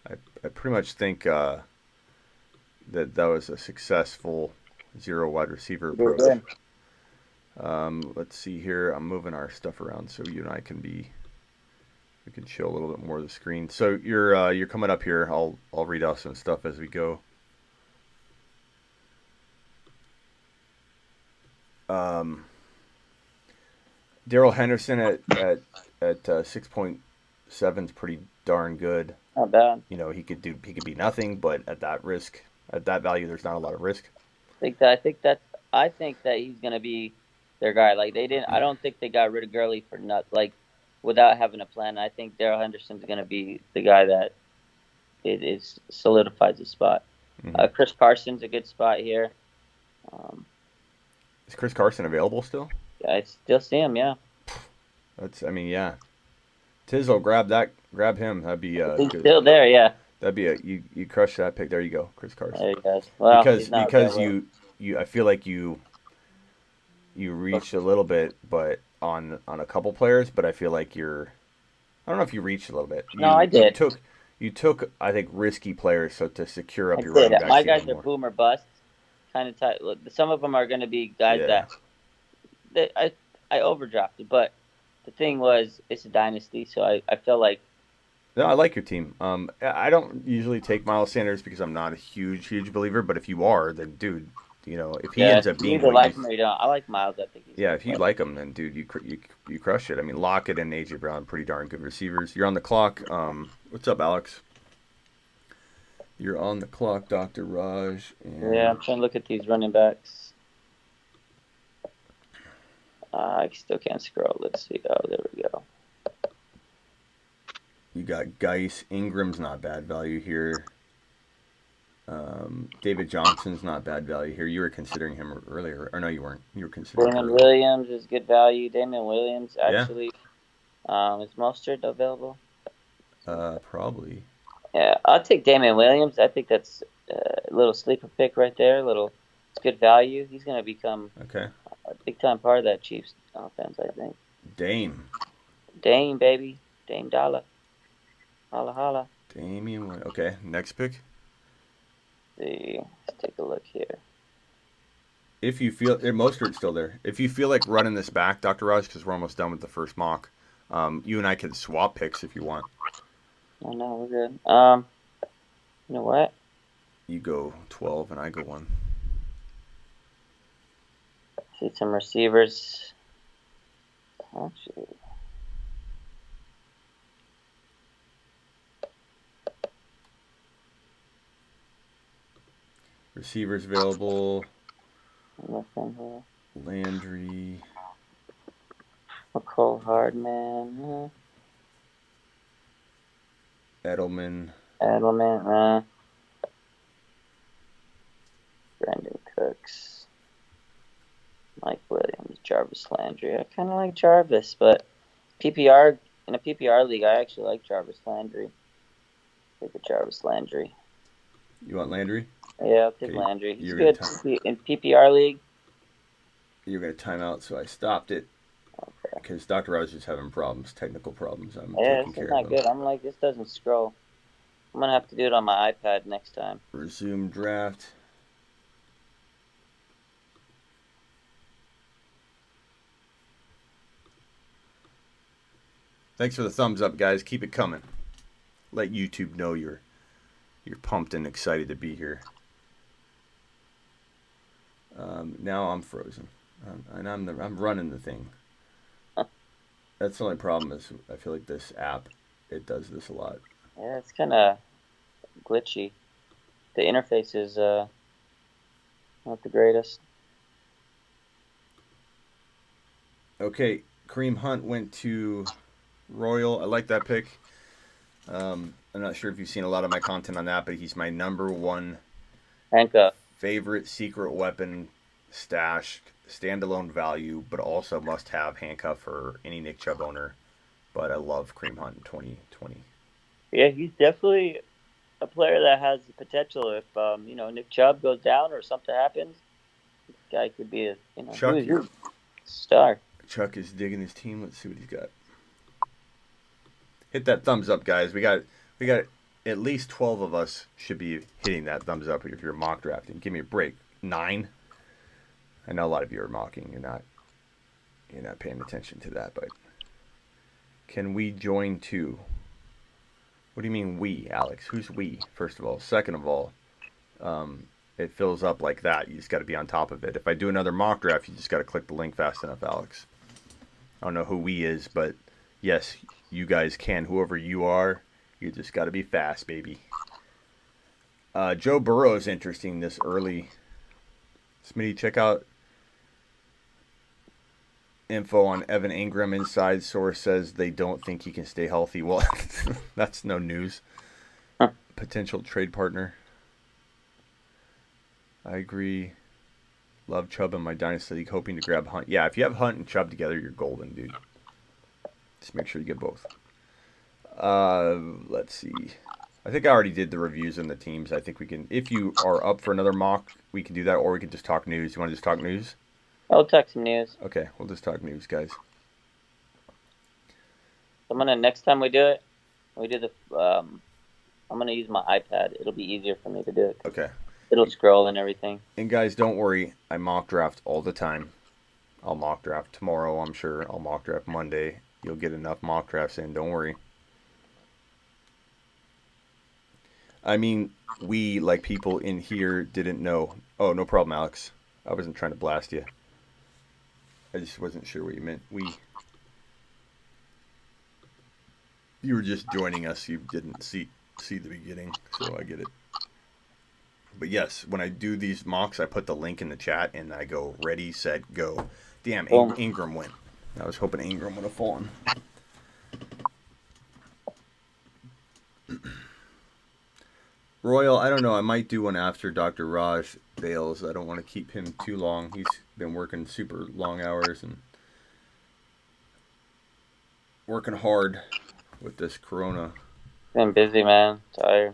Speaker 1: I pretty much think that was a successful zero wide receiver
Speaker 2: You did
Speaker 1: approach.
Speaker 2: good.
Speaker 1: Let's see here. I'm moving our stuff around so you and I can we can show a little bit more of the screen. So you're coming up here. I'll read off some stuff as we go. Darrell Henderson at 6.7 is pretty darn good.
Speaker 2: Not bad.
Speaker 1: He could be nothing, but at that value, there's not a lot of risk.
Speaker 2: I think that he's gonna be their guy. Like they didn't. I don't think they got rid of Gurley for without having a plan. I think Darrell Henderson's gonna be the guy that it is solidifies the spot.
Speaker 1: Mm-hmm.
Speaker 2: Chris Carson's a good spot here.
Speaker 1: Is Chris Carson available still?
Speaker 2: I still see him. Yeah,
Speaker 1: Yeah. Tizzle, grab him. That'd be
Speaker 2: he's
Speaker 1: good.
Speaker 2: still there. Yeah,
Speaker 1: That'd be you crush that pick. There you go, Chris Carson.
Speaker 2: there he goes. Well, he's not
Speaker 1: Because
Speaker 2: available.
Speaker 1: you I feel like you reached a little bit, but on a couple players, but I feel like I don't know if you reached a little bit.
Speaker 2: No, I did.
Speaker 1: You took I think risky players so to secure up
Speaker 2: I
Speaker 1: your
Speaker 2: did.
Speaker 1: running backs
Speaker 2: My
Speaker 1: even
Speaker 2: guys are
Speaker 1: more.
Speaker 2: boomer bust kind of type. Look, some of them are going to be guys
Speaker 1: Yeah.
Speaker 2: that I overdrafted, but the thing was it's a dynasty, so I feel like
Speaker 1: No, I like your team. I don't usually take Miles Sanders because I'm not a huge believer, but if you are, then dude, if he ends up
Speaker 2: you
Speaker 1: being
Speaker 2: either
Speaker 1: what
Speaker 2: like
Speaker 1: you
Speaker 2: him or you don't. I like Miles. I think he's
Speaker 1: yeah,
Speaker 2: good
Speaker 1: if you
Speaker 2: player.
Speaker 1: like them, then dude, you crush it. I mean, Lockett and AJ Brown, pretty darn good receivers. You're on the clock. What's up, Alex? You're on the clock, Dr. Raj. And
Speaker 2: Yeah, I'm trying to look at these running backs. I still can't scroll. Let's see. Oh, there we go.
Speaker 1: you got Geis. Ingram's not bad value here. David Johnson's not bad value here. You were considering him earlier, or no, you weren't. You were considering
Speaker 2: Damon
Speaker 1: Gurley.
Speaker 2: Williams is good value. Damon Williams
Speaker 1: Yeah,
Speaker 2: actually. Is Mostert available?
Speaker 1: probably.
Speaker 2: Yeah, I'll take Damon Williams. I think that's a little sleeper pick right there. It's good value. He's going to become
Speaker 1: Okay.
Speaker 2: a big time part of that Chiefs offense. I think.
Speaker 1: Dame.
Speaker 2: Dame, baby, Dame Dollar, holla holla.
Speaker 1: Damian. Okay, next pick.
Speaker 2: See, let's take a look here.
Speaker 1: If you feel Mostert's still there. If you feel like running this back, Dr. Raj, because we're almost done with the first mock, you and I can swap picks if you want.
Speaker 2: Oh no, we're good. You know what?
Speaker 1: You go 12 and I go 1.
Speaker 2: See some receivers. Actually,
Speaker 1: Receivers available.
Speaker 2: nothing here.
Speaker 1: Landry.
Speaker 2: McCole Hardman,
Speaker 1: Edelman.
Speaker 2: Edelman, Brandon Cooks, Mike Williams, Jarvis Landry. I kind of like Jarvis, but PPR in a PPR league, I actually like Jarvis Landry. Take a Jarvis Landry.
Speaker 1: You want Landry?
Speaker 2: Yeah, I'll take
Speaker 1: Okay,
Speaker 2: Landry. He's
Speaker 1: you're
Speaker 2: good
Speaker 1: gonna
Speaker 2: in PPR league.
Speaker 1: You're going to time out, so I stopped it. Because Dr. Raj is having problems, technical problems. I'm
Speaker 2: Yeah,
Speaker 1: taking
Speaker 2: this is
Speaker 1: care of
Speaker 2: not
Speaker 1: them.
Speaker 2: good. I'm like, this doesn't scroll. I'm gonna have to do it on my iPad next time.
Speaker 1: Resume draft. Thanks for the thumbs up, guys. Keep it coming. Let YouTube know you're pumped and excited to be here. Now I'm frozen, and I'm running the thing. That's the only problem is I feel like this app, it does this a lot.
Speaker 2: Yeah, it's kind of glitchy. The interface is not the greatest.
Speaker 1: Okay, Kareem Hunt went to Royal. I like that pick. I'm not sure if you've seen a lot of my content on that, but he's my number one
Speaker 2: Handcuff.
Speaker 1: favorite secret weapon stash, standalone value, but also must have handcuff for any Nick Chubb owner. But I love Kareem Hunt in 2020.
Speaker 2: Yeah, he's definitely a player that has the potential. If Nick Chubb goes down or something happens, this guy could be a
Speaker 1: Chuck,
Speaker 2: who's your star.
Speaker 1: Chuck is digging his team. Let's see what he's got. Hit that thumbs up, guys. We got at least 12 of us should be hitting that thumbs up if you're mock drafting. Give me a break. 9. I know a lot of you are mocking. You're not paying attention to that, but can we join too? What do you mean we, Alex? Who's we? First of all, second of all, it fills up like that. You just got to be on top of it. If I do another mock draft, you just got to click the link fast enough, Alex. I don't know who we is, but yes, you guys can. Whoever you are, you just got to be fast, baby. Joe Burrow is interesting this early. Smitty, check out info on Evan Ingram. Inside source says they don't think he can stay healthy. Well, that's no news.
Speaker 2: Huh.
Speaker 1: Potential trade partner. I agree. Love Chubb in my Dynasty League, hoping to grab Hunt. Yeah, if you have Hunt and Chubb together, you're golden, dude. Just make sure you get both. Let's see. I think I already did the reviews on the teams. I think we can, if you are up for another mock, we can do that, or we can just talk news. You want to just talk news?
Speaker 2: I'll talk some news.
Speaker 1: Okay, we'll just talk news, guys.
Speaker 2: Next time we do it, I'm gonna use my iPad. It'll be easier for me to do it.
Speaker 1: Okay.
Speaker 2: It'll scroll and everything.
Speaker 1: And guys, don't worry. I mock draft all the time. I'll mock draft tomorrow, I'm sure. I'll mock draft Monday. You'll get enough mock drafts in. Don't worry. I mean, we, like people in here, didn't know. Oh, no problem, Alex. I wasn't trying to blast you. I just wasn't sure what you meant. You were just joining us. You didn't see the beginning, so I get it. But yes, when I do these mocks, I put the link in the chat and I go ready, set, go. Damn, Ingram went. I was hoping Ingram would have fallen. Royal, I don't know. I might do one after Dr. Raj bails. I don't want to keep him too long. He's been working super long hours and working hard with this corona.
Speaker 2: Been busy, man. Tired.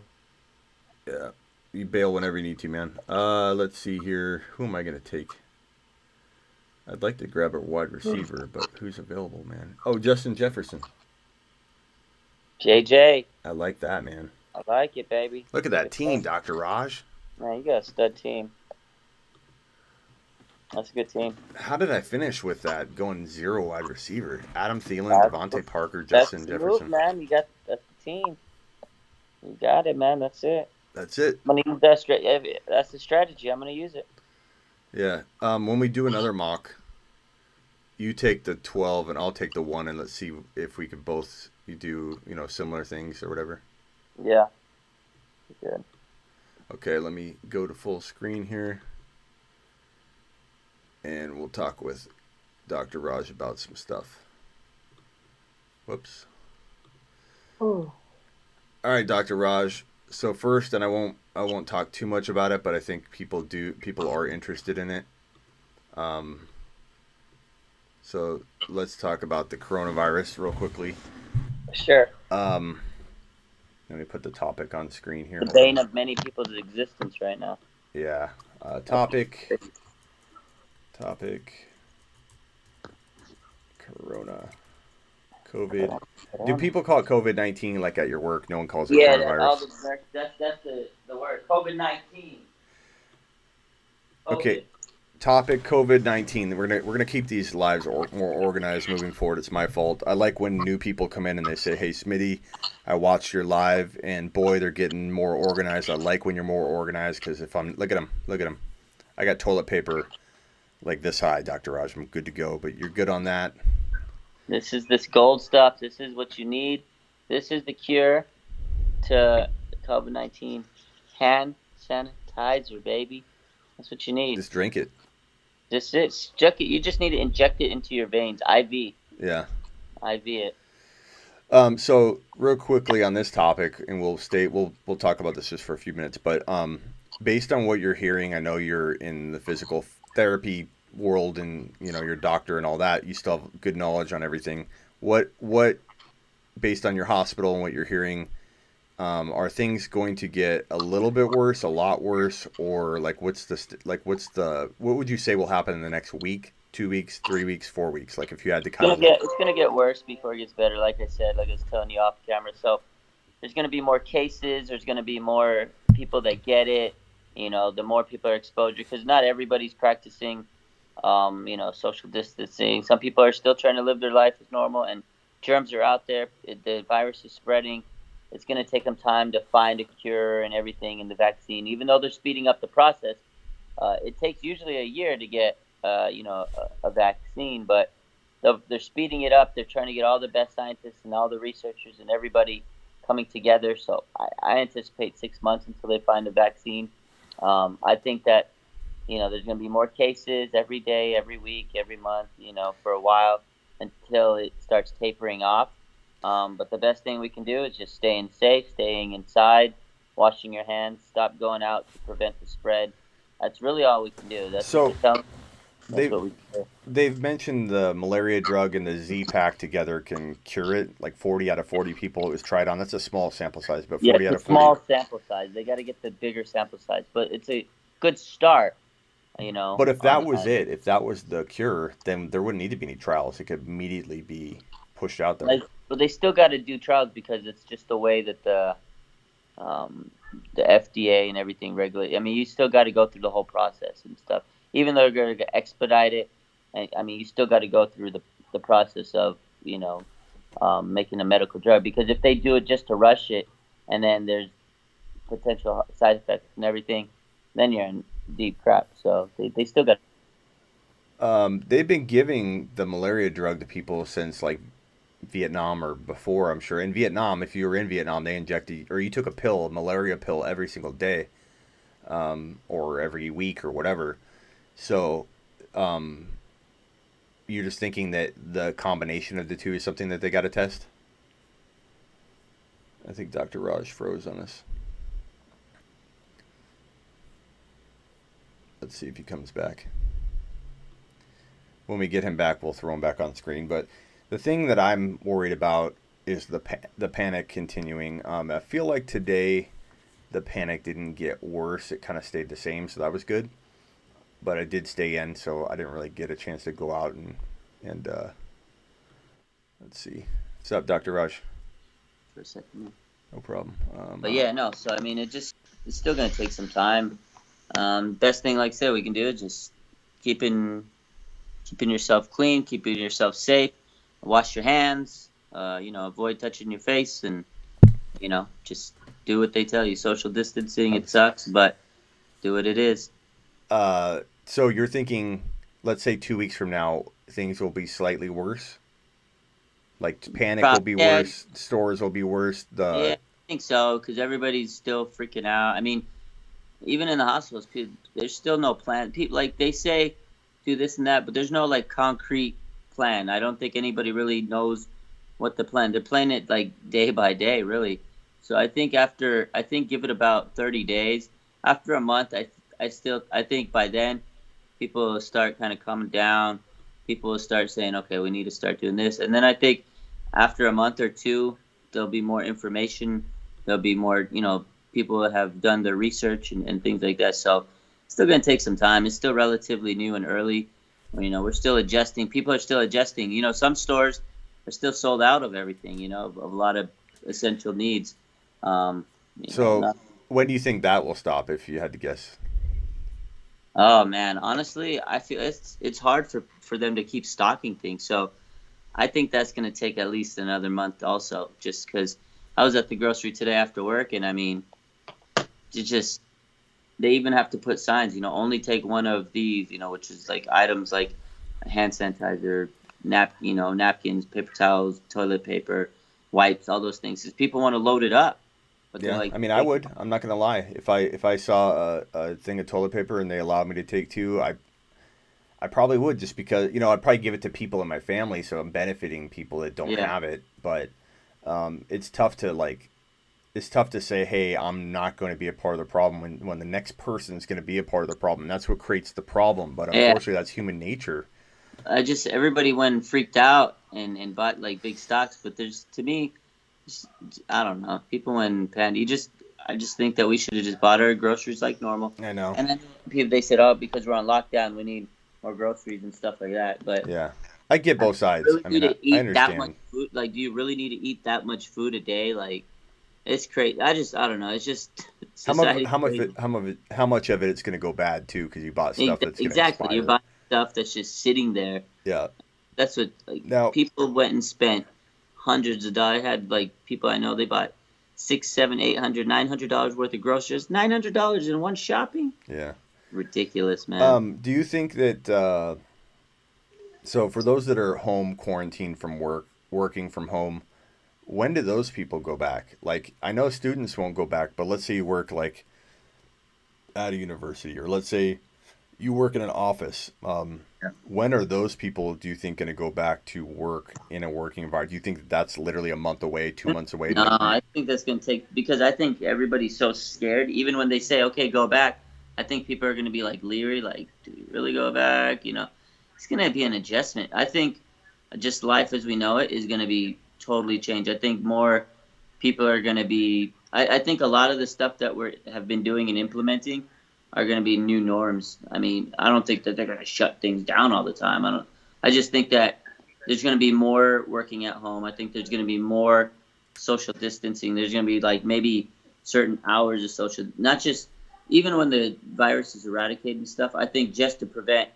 Speaker 1: Yeah. You bail whenever you need to, man. Let's see here. Who am I going to take? I'd like to grab a wide receiver, but who's available, man? Oh, Justin Jefferson.
Speaker 2: JJ.
Speaker 1: I like that, man.
Speaker 2: I like it, baby.
Speaker 1: Look at that team, Dr. Raj.
Speaker 2: Man, you got a stud team. That's a good team.
Speaker 1: How did I finish with that? Going 0 wide receiver. Adam Thielen, Devontae Parker, Justin Jefferson.
Speaker 2: Move, man. That's the team. You got it, man. That's it.
Speaker 1: That's it.
Speaker 2: I'm gonna use that that's the strategy. I'm gonna use it.
Speaker 1: Yeah. When we do another mock, you take the 12 and I'll take the 1, and let's see if we can both do similar things or whatever.
Speaker 2: Yeah. Good.
Speaker 1: Okay, let me go to full screen here, and we'll talk with Dr. Raj about some stuff. Whoops.
Speaker 2: Oh.
Speaker 1: All right, Dr. Raj. So first, and I won't talk too much about it, but I think people are interested in it. So let's talk about the coronavirus real quickly.
Speaker 2: Sure.
Speaker 1: Let me put the topic on screen here.
Speaker 2: The bane of many people's existence right now.
Speaker 1: Yeah. Topic. Corona. COVID. Do people call it COVID-19 like at your work? No one calls it
Speaker 2: Yeah, that, all
Speaker 1: coronavirus.
Speaker 2: that's the word. COVID-19.
Speaker 1: Okay.
Speaker 2: COVID.
Speaker 1: Topic COVID-19. We're gonna keep these lives more organized moving forward. It's my fault. I like when new people come in and they say, "Hey, Smitty, I watched your live, and boy, they're getting more organized." I like when you're more organized because if I'm look at them. I got toilet paper like this high, Dr. Raj. I'm good to go. But you're good on that.
Speaker 2: This is this gold stuff. This is what you need. This is the cure to COVID-19. Hand sanitizer, baby. That's what you need.
Speaker 1: Just drink it.
Speaker 2: This is you just need to inject it into your veins. IV.
Speaker 1: Yeah.
Speaker 2: IV it.
Speaker 1: So real quickly on this topic, and we'll talk about this just for a few minutes. But based on what you're hearing, I know you're in the physical therapy world, and you're a doctor and all that. You still have good knowledge on everything. What based on your hospital and what you're hearing, are things going to get a little bit worse, a lot worse, or like what would you say will happen in the next week, 2 weeks, 3 weeks, 4 weeks? Like if you had to kind of
Speaker 2: It's gonna get worse before it gets better. Like I said, like I was telling you off camera. So there's gonna be more cases. There's gonna be more people that get it. The more people are exposed, because not everybody's practicing, social distancing. Some people are still trying to live their life as normal, and germs are out there. The virus is spreading. It's going to take them time to find a cure and everything, and the vaccine. Even though they're speeding up the process, it takes usually a year to get, a vaccine. But they're speeding it up. They're trying to get all the best scientists and all the researchers and everybody coming together. So I anticipate 6 months until they find a vaccine. I think that there's going to be more cases every day, every week, every month, for a while until it starts tapering off. But the best thing we can do is just staying safe, staying inside, washing your hands, stop going out to prevent the spread. That's really all we can do. That's
Speaker 1: so
Speaker 2: what that's
Speaker 1: they've
Speaker 2: what we can do.
Speaker 1: they've mentioned the malaria drug and the Z-Pack together can cure it. Like 40 out of 40 people it was tried on. That's a small sample size, but
Speaker 2: Yeah,
Speaker 1: 40 out
Speaker 2: it's
Speaker 1: of
Speaker 2: a
Speaker 1: 40.
Speaker 2: small sample size. They got to get the bigger sample size, but it's a good start.
Speaker 1: But if
Speaker 2: On
Speaker 1: that was it, if that was the cure, then there wouldn't need to be any trials. It could immediately be pushed out there.
Speaker 2: but they still got to do trials because it's just the way that the FDA and everything regulate. I mean, you still got to go through the whole process and stuff. Even though they're going to expedite it, I mean, you still got to go through the process of making a medical drug. Because if they do it just to rush it, and then there's potential side effects and everything, then you're in deep crap. So they still got.
Speaker 1: They've been giving the malaria drug to people since like Vietnam or before, I'm sure. In Vietnam, if you were in Vietnam, they injected, or you took a malaria pill every single day, or every week or whatever. So, you're just thinking that the combination of the two is something that they got to test? I think Dr. Raj froze on us. Let's see if he comes back. When we get him back, we'll throw him back on screen. But the thing that I'm worried about is the panic continuing. I feel like today the panic didn't get worse. It kind of stayed the same, so that was good. But I did stay in, so I didn't really get a chance to go out and let's see. What's up, Dr. Raj?
Speaker 2: For a second.
Speaker 1: No problem.
Speaker 2: But yeah, no. So I mean, it's still going to take some time. Best thing, like I said, we can do is just keeping yourself clean, keeping yourself safe, wash your hands, avoid touching your face, and just do what they tell you. Social distancing, it sucks, but do what it is.
Speaker 1: So you're thinking, let's say 2 weeks from now, things will be slightly worse? Like panic will be worse, stores will be worse.
Speaker 2: Yeah, I think so, because everybody's still freaking out. I mean, even in the hospitals, there's still no plan. People, like, they say do this and that, but there's no like concrete plan. I don't think anybody really knows what the plan. They're playing it like day by day, really. So I think give it about 30 days. After a month, I think by then people will start kind of calming down. People will start saying, okay, we need to start doing this. And then I think after a month or two, there'll be more information. There'll be more, people have done their research and things like that. So it's still going to take some time. It's still relatively new and early. We're still adjusting. People are still adjusting. Some stores are still sold out of everything. Of a lot of essential needs. Um,
Speaker 1: So,
Speaker 2: not.
Speaker 1: when do you think that will stop? If you had to guess.
Speaker 2: Oh man, honestly, I feel it's hard for them to keep stocking things. So I think that's going to take at least another month. Also, just because I was at the grocery today after work, and I mean, it just they even have to put signs. Only take one of these. Which is like items like hand sanitizer, napkins, paper towels, toilet paper, wipes, all those things. Because people want to load it up, but they're
Speaker 1: Yeah,
Speaker 2: like,
Speaker 1: I mean, I
Speaker 2: take.
Speaker 1: would. I'm not gonna lie. If I saw a thing of toilet paper and they allowed me to take two, I probably would, just because I'd probably give it to people in my family, so I'm benefiting people that don't
Speaker 2: Yeah,
Speaker 1: have it. But it's tough to it's tough to say, hey, I'm not going to be a part of the problem when the next person is going to be a part of the problem. That's what creates the problem. But
Speaker 2: yeah.
Speaker 1: unfortunately, that's human nature.
Speaker 2: Everybody went and freaked out and bought like big stocks, but there's to me, just, I don't know. People went and panicked. I just think that we should have just bought our groceries like normal.
Speaker 1: I know.
Speaker 2: And then people they said, oh, because we're on lockdown, we need more groceries and stuff like that. But
Speaker 1: Yeah, I get
Speaker 2: I mean,
Speaker 1: both sides.
Speaker 2: really
Speaker 1: I
Speaker 2: need
Speaker 1: mean,
Speaker 2: to
Speaker 1: I
Speaker 2: eat that much
Speaker 1: understand.
Speaker 2: food? Like, do you really need to eat that much food a day? Like, it's crazy. I don't know. It's just society's crazy.
Speaker 1: How much of it's going to go bad too, because you bought stuff that's going to
Speaker 2: Exactly. You're
Speaker 1: expire.
Speaker 2: buying stuff that's just sitting there.
Speaker 1: Yeah.
Speaker 2: That's what like
Speaker 1: Now,
Speaker 2: people went and spent hundreds of dollars. I had like people I know they bought six, seven, $800, $900 worth of groceries. $900 in one shopping?
Speaker 1: yeah.
Speaker 2: Ridiculous, man.
Speaker 1: Do you think that so for those that are home quarantined from work, working from home, when do those people go back? Like, I know students won't go back, but let's say you work like at a university, or let's say you work in an office. When are those people, do you think, going to go back to work in a working environment? Do you think that that's literally a month away, 2 months away?
Speaker 2: No,
Speaker 1: Like,
Speaker 2: I think that's gonna take because I think everybody's so scared. Even when they say, "Okay, go back," I think people are gonna be like leery, like, "Do we really go back?" It's gonna be an adjustment. I think just life as we know it is gonna be totally changed. I think more people are gonna be. I think a lot of the stuff that we have been doing and implementing are gonna be new norms. I mean, I don't think that they're gonna shut things down all the time. I don't. I just think that there's gonna be more working at home. I think there's gonna be more social distancing. There's going to be like maybe certain hours of social, not just even when the virus is eradicated and stuff. I think just to prevent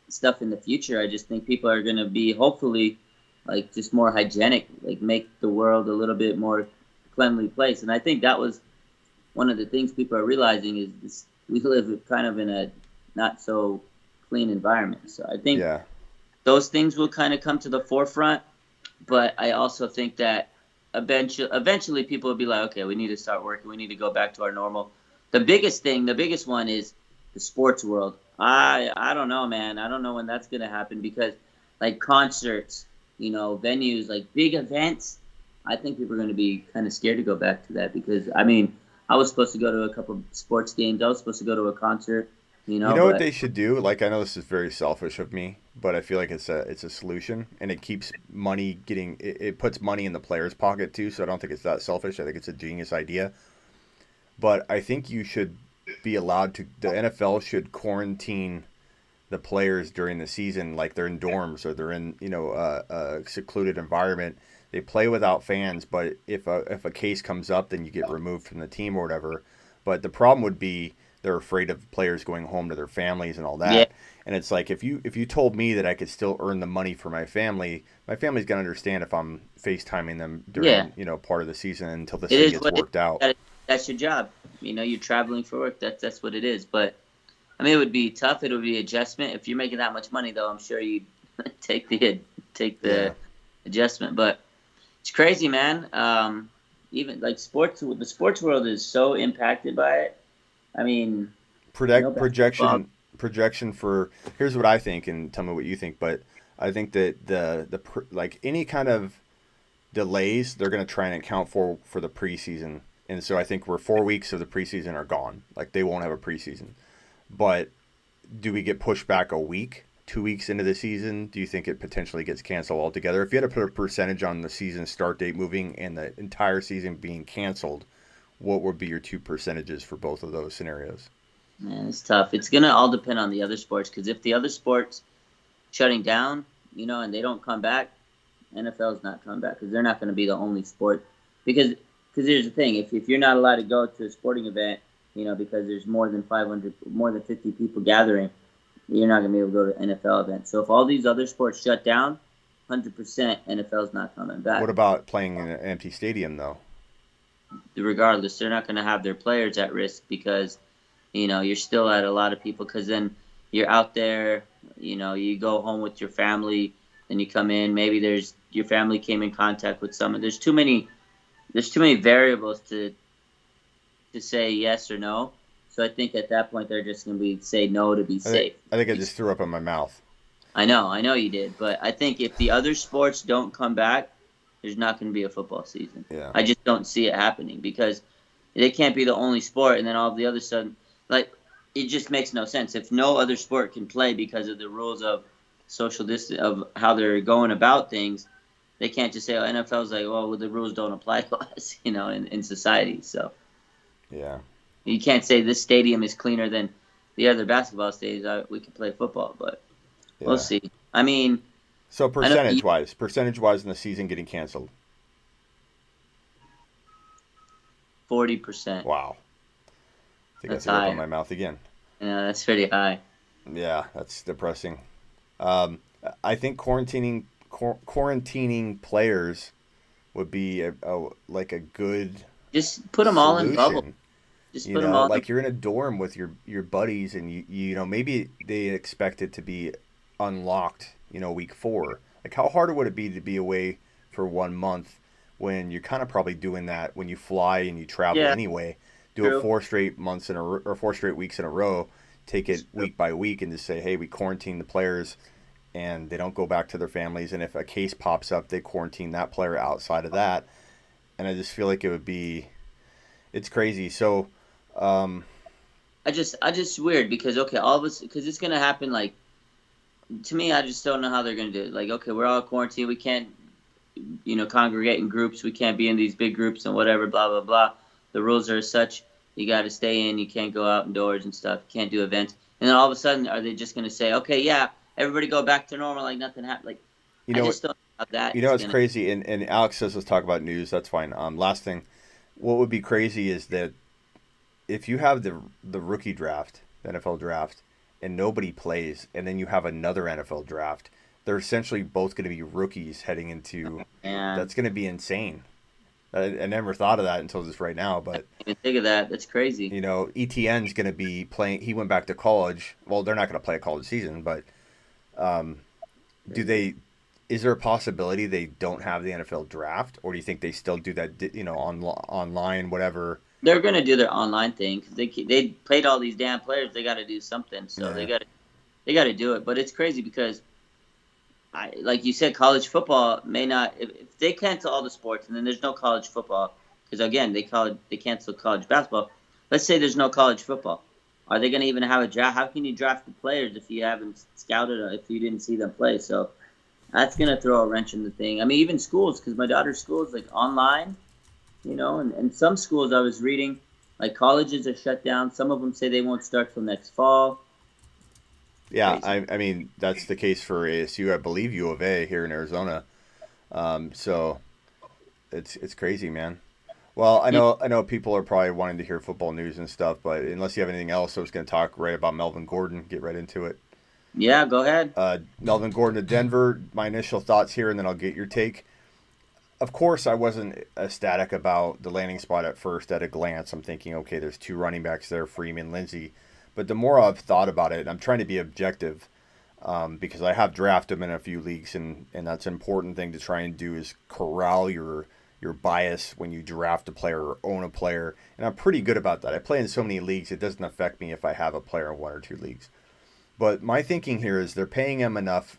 Speaker 2: stuff in the future, I just think people are going to be hopefully like just more hygienic, like make the world a little bit more cleanly place. And I think that was one of the things people are realizing is this, we live kind of in a not so clean environment. So I think
Speaker 1: yeah,
Speaker 2: those things will kind of come to the forefront, but I also think that eventually people will be like, okay, we need to start working. We need to go back to our normal. The biggest one is the sports world. I don't know, man. I don't know when that's gonna happen because like concerts, venues, like big events. I think people are gonna be kind of scared to go back to that because I mean, I was supposed to go to a couple of sports games. I was supposed to go to a concert,
Speaker 1: you know what
Speaker 2: but
Speaker 1: they should do? Like, I know this is very selfish of me, but I feel like it's a solution, and it keeps money getting it puts money in the player's pocket too. So I don't think it's that selfish. I think it's a genius idea. But I think you should be allowed to. The NFL should quarantine the players during the season, like they're in dorms or they're in a secluded environment. They play without fans, but if a case comes up, then you get removed from the team or whatever. But the problem would be they're afraid of players going home to their families and all
Speaker 2: yeah,
Speaker 1: that. And it's like if you told me that I could still earn the money for my family's gonna understand if I'm FaceTiming them
Speaker 2: yeah,
Speaker 1: during part of the season until this
Speaker 2: it
Speaker 1: thing
Speaker 2: is
Speaker 1: gets
Speaker 2: what
Speaker 1: worked out.
Speaker 2: that's your job. You're traveling for work. That's what it is. But I mean, it would be tough. It would be adjustment. If you're making that much money, though, I'm sure you'd take the
Speaker 1: Yeah.
Speaker 2: adjustment. But it's crazy, man. Even like sports, the sports world is so impacted by it. I mean,
Speaker 1: Project
Speaker 2: basketball.
Speaker 1: projection for here's what I think, and tell me what you think. But I think that like any kind of delays, they're going to try and account for the preseason, and so I think we're 4 weeks of the preseason are gone. Like, they won't have a preseason. But do we get pushed back a week, 2 weeks into the season? Do you think it potentially gets canceled altogether? If you had to put a percentage on the season start date moving and the entire season being canceled, what would be your two percentages for both of those scenarios?
Speaker 2: Man, it's tough. It's gonna all depend on the other sports because if the other sports shutting down, and they don't come back, NFL's not coming back because they're not going to be the only sport. Because here's the thing: if you're not allowed to go to a sporting event, because there's more than 500, more than 50 people gathering, you're not going to be able to go to NFL events. So if all these other sports shut down, 100% NFL's not coming
Speaker 1: What
Speaker 2: back.
Speaker 1: about playing in an empty stadium though?
Speaker 2: Regardless, they're not going to have their players at risk because you're still at a lot of people. Because then you're out there, you go home with your family, then you come in. Maybe there's your family came in contact with someone. There's too many variables to say yes or no. So I think at that point they're just going to be say no to be
Speaker 1: I think
Speaker 2: safe.
Speaker 1: I think I just threw up in my mouth.
Speaker 2: I know you did, but I think if the other sports don't come back, there's not going to be a football season.
Speaker 1: Yeah.
Speaker 2: I just don't see it happening because they can't be the only sport, and then all of the other sudden, like it just makes no sense. If no other sport can play because of the rules of social distance of how they're going about things, they can't just say, "Oh, NFL's like, well, the rules don't apply to us," in society. So
Speaker 1: Yeah.
Speaker 2: you can't say this stadium is cleaner than the other basketball stadiums. We can play football, but we'll
Speaker 1: Yeah.
Speaker 2: see. I mean,
Speaker 1: So
Speaker 2: I know
Speaker 1: percentage wise in the season getting canceled.
Speaker 2: 40%.
Speaker 1: Wow. I think I
Speaker 2: That's
Speaker 1: threw up in
Speaker 2: high.
Speaker 1: my mouth again.
Speaker 2: Yeah, that's pretty high.
Speaker 1: Yeah, that's depressing. Um, I think quarantining players would be like a good
Speaker 2: Just put them all in bubble.
Speaker 1: solution.
Speaker 2: Just put them all in.
Speaker 1: Like you're in a dorm with your buddies, and maybe they expect it to be unlocked. Week 4. Like how hard would it be to be away for 1 month when you're kind of probably doing that when you fly and you travel
Speaker 2: Yeah,
Speaker 1: anyway? Do it
Speaker 2: true.
Speaker 1: 4 straight months or 4 straight weeks in a row. Take it week by week and just say, hey, we quarantine the players and they don't go back to their families. And if a case pops up, they quarantine that player outside of that. And I just feel like it's crazy. So, um,
Speaker 2: I just weird because okay, all of us because it's gonna happen. Like to me, I just don't know how they're gonna do it. Like okay, we're all quarantined. We can't congregate in groups. We can't be in these big groups and whatever. Blah blah blah. The rules are such. You got to stay in. You can't go out indoors and stuff. You can't do events. And then all of a sudden, are they just gonna say, okay, yeah, everybody go back to normal like nothing happened? Like
Speaker 1: you
Speaker 2: I
Speaker 1: know what?
Speaker 2: just don't know how that
Speaker 1: You
Speaker 2: is
Speaker 1: know it's
Speaker 2: gonna.
Speaker 1: crazy. And Alex says let's talk about news. That's fine. Last thing, what would be crazy is that if you have the rookie draft, the NFL draft, and nobody plays, and then you have another NFL draft, they're essentially both going to be rookies heading into.
Speaker 2: And
Speaker 1: That's going to be insane. I never thought of that until just right now, but
Speaker 2: even think of that. That's crazy.
Speaker 1: ETN's going to be playing. He went back to college. Well, they're not going to play a college season, but um, do they? Is there a possibility they don't have the NFL draft, or do you think they still do that? Online, whatever.
Speaker 2: They're gonna do their online thing because they played all these damn players. They got to do something, so they
Speaker 1: Yeah,
Speaker 2: got to do it. But it's crazy because like you said, college football may not if they cancel all the sports and then there's no college football because again they cancel college basketball. Let's say there's no college football. Are they going to even have a draft? How can you draft the players if you haven't scouted or if you didn't see them play? So that's going to throw a wrench in the thing. I mean, even schools because my daughter's school is like online, and some schools I was reading like colleges are shut down. Some of them say they won't start till next fall.
Speaker 1: yeah.
Speaker 2: Crazy.
Speaker 1: I mean that's the case for ASU. I believe U of A here in Arizona. So it's crazy, man. Well,
Speaker 2: Yeah,
Speaker 1: I know people are probably wanting to hear football news and stuff, but unless you have anything else, I was going to talk right about Melvin Gordon. Get right into it.
Speaker 2: yeah. Go ahead.
Speaker 1: Melvin Gordon to Denver. My initial thoughts here, and then I'll get your take. Of course, I wasn't ecstatic about the landing spot at first. At a glance, I'm thinking, okay, there's two running backs there, Freeman, Lindsey. But the more I've thought about it, I'm trying to be objective because I have drafted him in a few leagues, and that's an important thing to try and do is corral your bias when you draft a player or own a player. And I'm pretty good about that. I play in so many leagues, it doesn't affect me if I have a player in one or two leagues. But my thinking here is they're paying him enough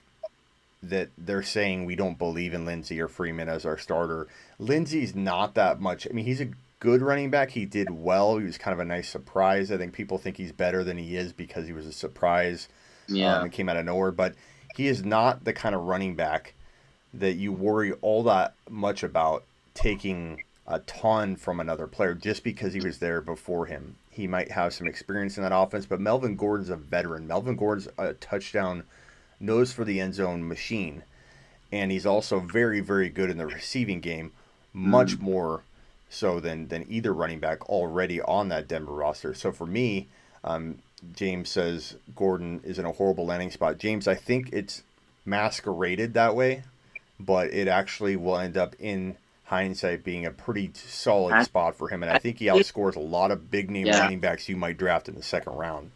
Speaker 1: that they're saying we don't believe in Lindsey or Freeman as our starter. Lindsey's not that much. I mean, he's a good running back. He did well. He was kind of a nice surprise. I think people think he's better than he is because he was a surprise
Speaker 2: Yeah.
Speaker 1: and came out of nowhere. But he is not the kind of running back that you worry all that much about taking a ton from another player just because he was there before him. He might have some experience in that offense, but Melvin Gordon's a veteran. Melvin Gordon's a touchdown nose for the end zone machine. And he's also very, very good in the receiving game, much more so than either running back already on that Denver roster. So for me, James says Gordon is in a horrible landing spot. James, I think it's masqueraded that way, but it actually will end up in hindsight being a pretty solid spot for him. And I think he outscores a lot of big name running backs you might draft in the second round.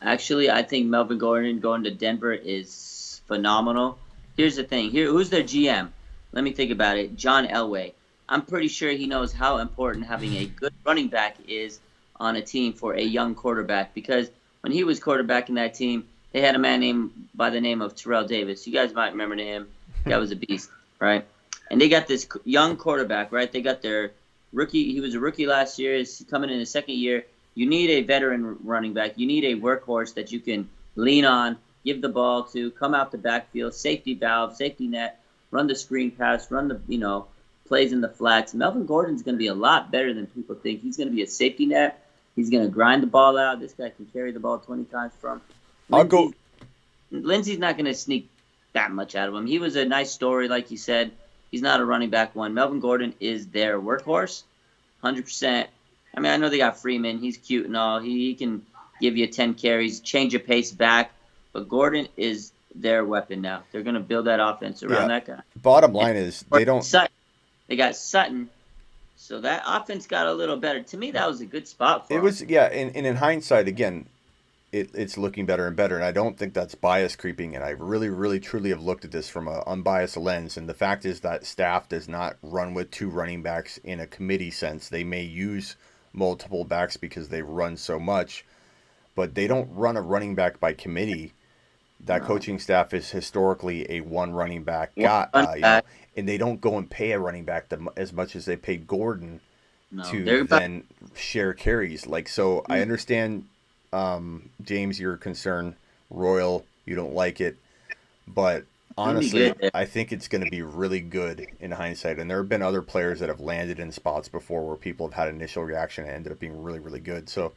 Speaker 2: Actually, I think Melvin Gordon going to Denver is phenomenal. Here's the thing. Who's their GM? Let me think about it. John Elway. I'm pretty sure he knows how important having a good running back is on a team for a young quarterback, because when he was quarterbacking that team, they had a man named by the name of Terrell Davis. You guys might remember him. That was a beast, right? And they got this young quarterback, right? They got their rookie. He was a rookie last year. He's coming in his second year. You need a veteran running back. You need a workhorse that you can lean on, give the ball to, come out the backfield, safety valve, safety net, run the screen pass, run the, plays in the flats. Melvin Gordon's going to be a lot better than people think. He's going to be a safety net. He's going to grind the ball out. This guy can carry the ball 20 times from. Lindsey's not going to sneak that much out of him. He was a nice story, like you said. He's not a running back one. Melvin Gordon is their workhorse, 100%. I mean, I know they got Freeman. He's cute and all. He can give you 10 carries, change your pace back. But Gordon is their weapon now. They're going to build that offense around that guy.
Speaker 1: Bottom line is they don't.
Speaker 2: They got Sutton. So that offense got a little better. To me, that was a good spot for
Speaker 1: him. And in hindsight, again, it's looking better and better. And I don't think that's bias creeping. And I really, really, truly have looked at this from an unbiased lens. And the fact is that staff does not run with two running backs in a committee sense. They may use multiple backs because they run so much, but they don't run a running back by committee. That coaching staff is historically a one running back guy, and they don't go and pay a running back as much as they paid Gordon to then share carries. I understand, James, your concern. Royal, you don't like it, but honestly, I think it's going to be really good in hindsight. And there have been other players that have landed in spots before where people have had initial reaction and ended up being really, really good. So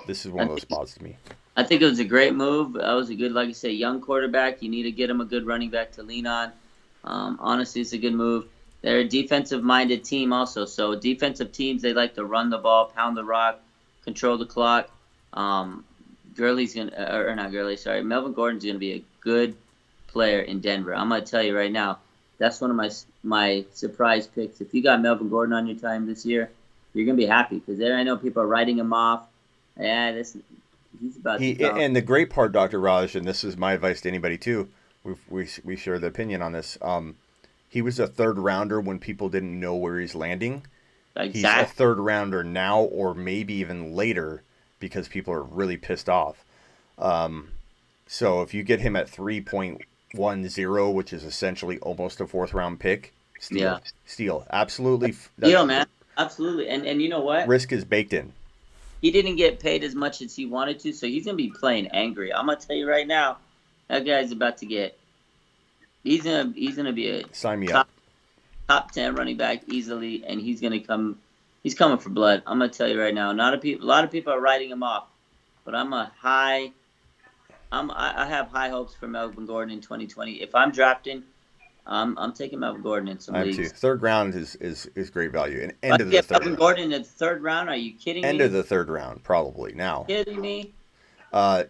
Speaker 1: this is one of those spots to me.
Speaker 2: I think it was a great move. That was a good, like you say, young quarterback. You need to get him a good running back to lean on. Honestly, it's a good move. They're a defensive-minded team also. So defensive teams, they like to run the ball, pound the rock, control the clock. Melvin Gordon's going to be a good player in Denver. I'm going to tell you right now, that's one of my surprise picks. If you got Melvin Gordon on your time this year, you're going to be happy, because I know people are writing him off. Yeah, he's about to come.
Speaker 1: And the great part, Dr. Raj, and this is my advice to anybody too, we share the opinion on this. He was a third rounder when people didn't know where he's landing. Exactly. He's a third rounder now, or maybe even later, because people are really pissed off. So if you get him at 3.10, which is essentially almost a fourth round pick, steal. Absolutely.
Speaker 2: Steal, man. Absolutely. And you know what?
Speaker 1: Risk is baked in.
Speaker 2: He didn't get paid as much as he wanted to, so he's going to be playing angry. I'm going to tell you right now, that guy's about to get – he's going to be a
Speaker 1: Sign me up.
Speaker 2: Top 10 running back easily, and he's going to come – he's coming for blood. I'm going to tell you right now. A lot of people are writing him off, but I have high hopes for Melvin Gordon in 2020. If I'm drafting, I'm taking Melvin Gordon in some leagues.
Speaker 1: I am too. Third round is great value. And end of the third round.
Speaker 2: Melvin Gordon in the third round? Are you kidding me?
Speaker 1: End of the third round, probably now.
Speaker 2: Kidding me?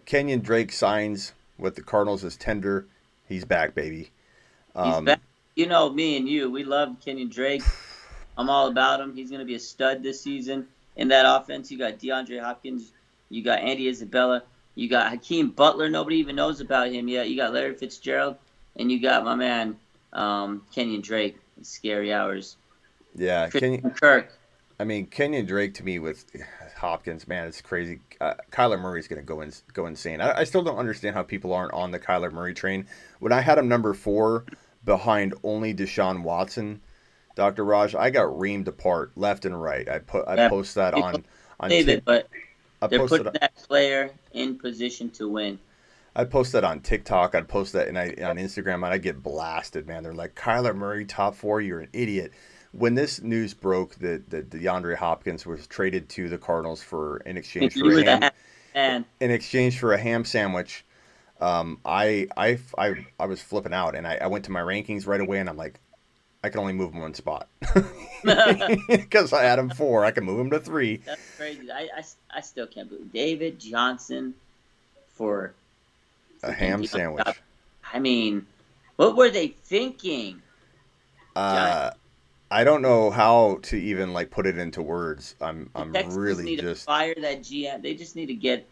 Speaker 1: Kenyon Drake signs with the Cardinals as tender. He's back, baby.
Speaker 2: He's back. You know, me and you, we love Kenyon Drake. I'm all about him. He's going to be a stud this season. In that offense, you got DeAndre Hopkins. You got Andy Isabella. You got Hakeem Butler. Nobody even knows about him yet. You got Larry Fitzgerald. And you got my man, Kenyon Drake. Scary hours.
Speaker 1: Yeah.
Speaker 2: Kirk.
Speaker 1: I mean, Kenyon Drake to me with Hopkins, man, it's crazy. Kyler Murray's going to go insane. I still don't understand how people aren't on the Kyler Murray train. When I had him number 4 behind only Deshaun Watson, Dr. Raj, I got reamed apart left and right. I post that on
Speaker 2: David, but they're putting that player in position to win.
Speaker 1: I post that on TikTok. I'd post that on Instagram, and I get blasted, man. They're like, Kyler Murray, top 4, you're an idiot. When this news broke that DeAndre Hopkins was traded to the Cardinals in exchange for a ham sandwich, I was flipping out, and I went to my rankings right away, and I'm like, I can only move him one spot because I had him 4. I can move him to 3.
Speaker 2: That's crazy. I still can't believe David Johnson for
Speaker 1: A
Speaker 2: freaking
Speaker 1: ham
Speaker 2: Deion.
Speaker 1: sandwich.
Speaker 2: I mean, what were they thinking? John,
Speaker 1: Uh, I don't know how to even like put it into words.
Speaker 2: the
Speaker 1: I'm
Speaker 2: Texans
Speaker 1: really
Speaker 2: need to
Speaker 1: just
Speaker 2: fire that GM. They just need to get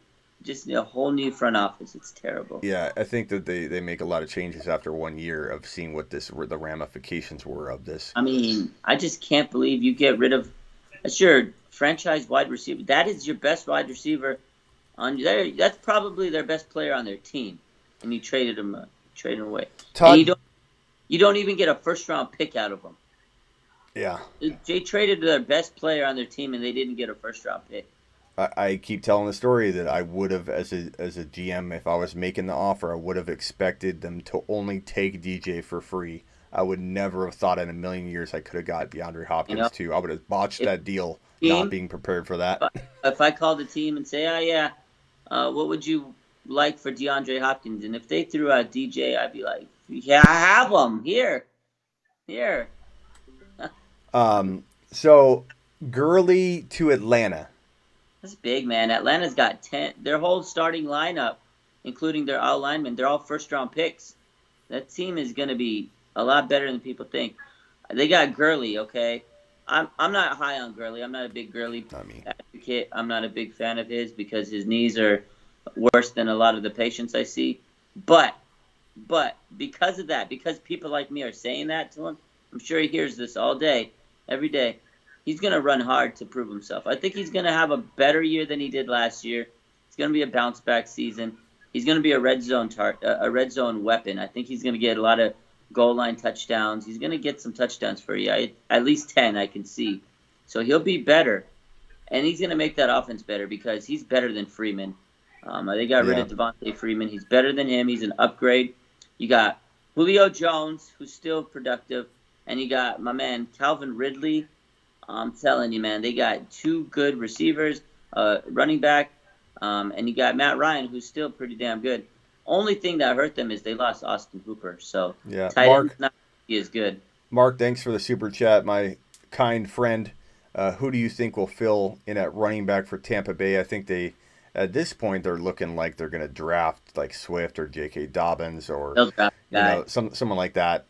Speaker 2: just a whole new front office. It's terrible.
Speaker 1: yeah. I think that they make a lot of changes after 1 year of seeing what this were the ramifications were of this.
Speaker 2: I mean, I just can't believe you get rid of that's your franchise wide receiver. That is your best wide receiver on there. That's probably their best player on their team, and you traded him away, and
Speaker 1: Todd,
Speaker 2: you don't even get a first round pick out of them.
Speaker 1: yeah.
Speaker 2: They traded their best player on their team, and they didn't get a first round pick.
Speaker 1: I keep telling the story that I would have, as a GM, if I was making the offer, I would have expected them to only take DJ for free. I would never have thought in a million years I could have got DeAndre
Speaker 2: You
Speaker 1: Hopkins
Speaker 2: know,
Speaker 1: too. I would have botched
Speaker 2: if
Speaker 1: that deal, not
Speaker 2: team,
Speaker 1: being prepared for that.
Speaker 2: if I called the team and say, "Oh yeah, what would you like for DeAndre Hopkins?" and if they threw out DJ, I'd be like, "Yeah, I have him here."
Speaker 1: So Gurley to Atlanta.
Speaker 2: That's big, man. Atlanta's got 10. Their whole starting lineup, including their all linemen, they're all first round picks. That team is going to be a lot better than people think. They got Gurley, okay? I'm not high on Gurley. I'm not a big Gurley
Speaker 1: Not me.
Speaker 2: advocate. I'm not a big fan of his because his knees are worse than a lot of the patients I see. But because of that, because people like me are saying that to him, I'm sure he hears this all day, every day. He's going to run hard to prove himself. I think he's going to have a better year than he did last year. It's going to be a bounce back season. He's going to be a a red zone weapon. I think he's going to get a lot of goal line touchdowns. He's going to get some touchdowns for you. At least 10 I can see. So he'll be better. And he's going to make that offense better because he's better than Freeman. They got rid
Speaker 1: Yeah.
Speaker 2: of Devontae Freeman. He's better than him. He's an upgrade. You got Julio Jones, who's still productive, and you got my man Calvin Ridley. I'm telling you, man, they got 2 good receivers, running back, and you got Matt Ryan, who's still pretty damn good. Only thing that hurt them is they lost Austin Hooper, so
Speaker 1: Yeah.
Speaker 2: tight end's not as good.
Speaker 1: Mark, thanks for the super chat, my kind friend. Who do you think will fill in at running back for Tampa Bay? I think at this point, they're looking like they're going to draft like Swift or J.K. Dobbins or
Speaker 2: They'll draft a guy.
Speaker 1: someone like that.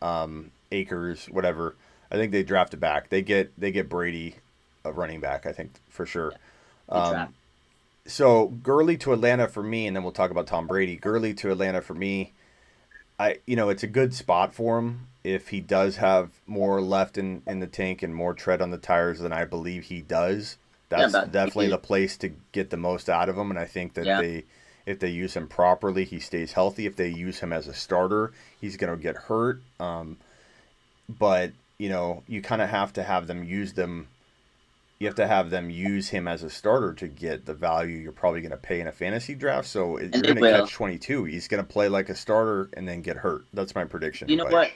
Speaker 1: Akers, whatever. I think they draft it back. They get Brady, a running back. I think for sure.
Speaker 2: They draft.
Speaker 1: So Gurley to Atlanta for me, and then we'll talk about Tom Brady. Gurley to Atlanta for me. It's a good spot for him if he does have more left in the tank and more tread on the tires than I believe he does. That's definitely the place to get the most out of him, and I think that if they use him properly, he stays healthy. If they use him as a starter, he's going to get hurt. But you kind of have to have them use them. You have to have them use him as a starter to get the value you're probably going to pay in a fantasy draft. So you're going to catch 22. He's going to play like a starter and then get hurt. That's my prediction.
Speaker 2: You know what?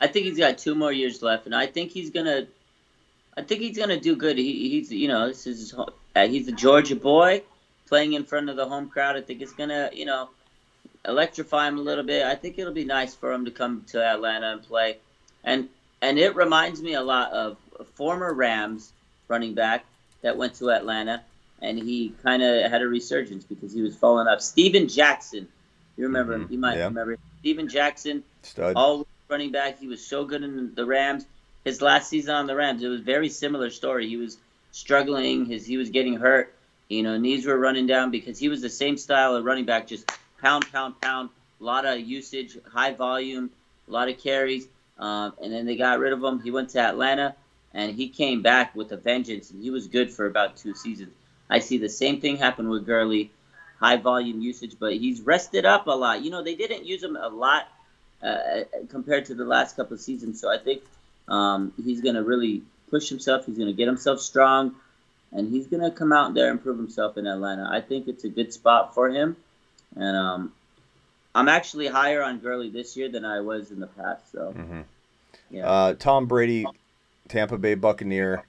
Speaker 2: I think he's got 2 more years left, and I think he's gonna do good. He's this is he's a Georgia boy playing in front of the home crowd. I think it's gonna electrify him a little bit. I think it'll be nice for him to come to Atlanta and play, and it reminds me a lot of a former Rams running back that went to Atlanta, and he kind of had a resurgence because he was falling off. Steven Jackson, you remember him? You might remember him. Steven Jackson,
Speaker 1: stud.
Speaker 2: All running back. He was so good in the Rams. His last season on the Rams, it was a very similar story. He was struggling. He was getting hurt. Knees were running down because he was the same style of running back, just pound, pound, pound, a lot of usage, high volume, a lot of carries. And then they got rid of him. He went to Atlanta, and he came back with a vengeance, and he was good for about 2 seasons. I see the same thing happen with Gurley, high volume usage, but he's rested up a lot. They didn't use him a lot compared to the last couple of seasons, so I think he's going to really push himself. He's going to get himself strong, and he's going to come out there and prove himself in Atlanta. I think it's a good spot for him, and I'm actually higher on Gurley this year than I was in the past. So, yeah.
Speaker 1: Tom Brady, Tampa Bay Buccaneer,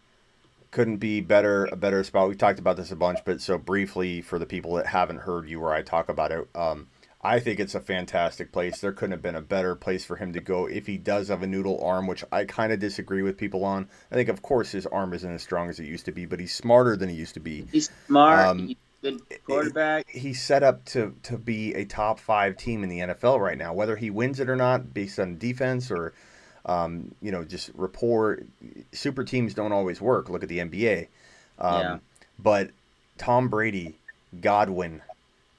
Speaker 1: couldn't be a better spot. We talked about this a bunch, but so briefly for the people that haven't heard you or I talk about it, I think it's a fantastic place. There couldn't have been a better place for him to go if he does have a noodle arm, which I kind of disagree with people on. I think, of course, his arm isn't as strong as it used to be, but he's smarter than he used to be.
Speaker 2: He's smart.
Speaker 1: Um,
Speaker 2: He's a good quarterback.
Speaker 1: he's set up to be a top five team in the NFL right now. Whether he wins it or not, based on defense or just rapport, super teams don't always work. Look at the NBA.
Speaker 2: Yeah.
Speaker 1: But Tom Brady, Godwin,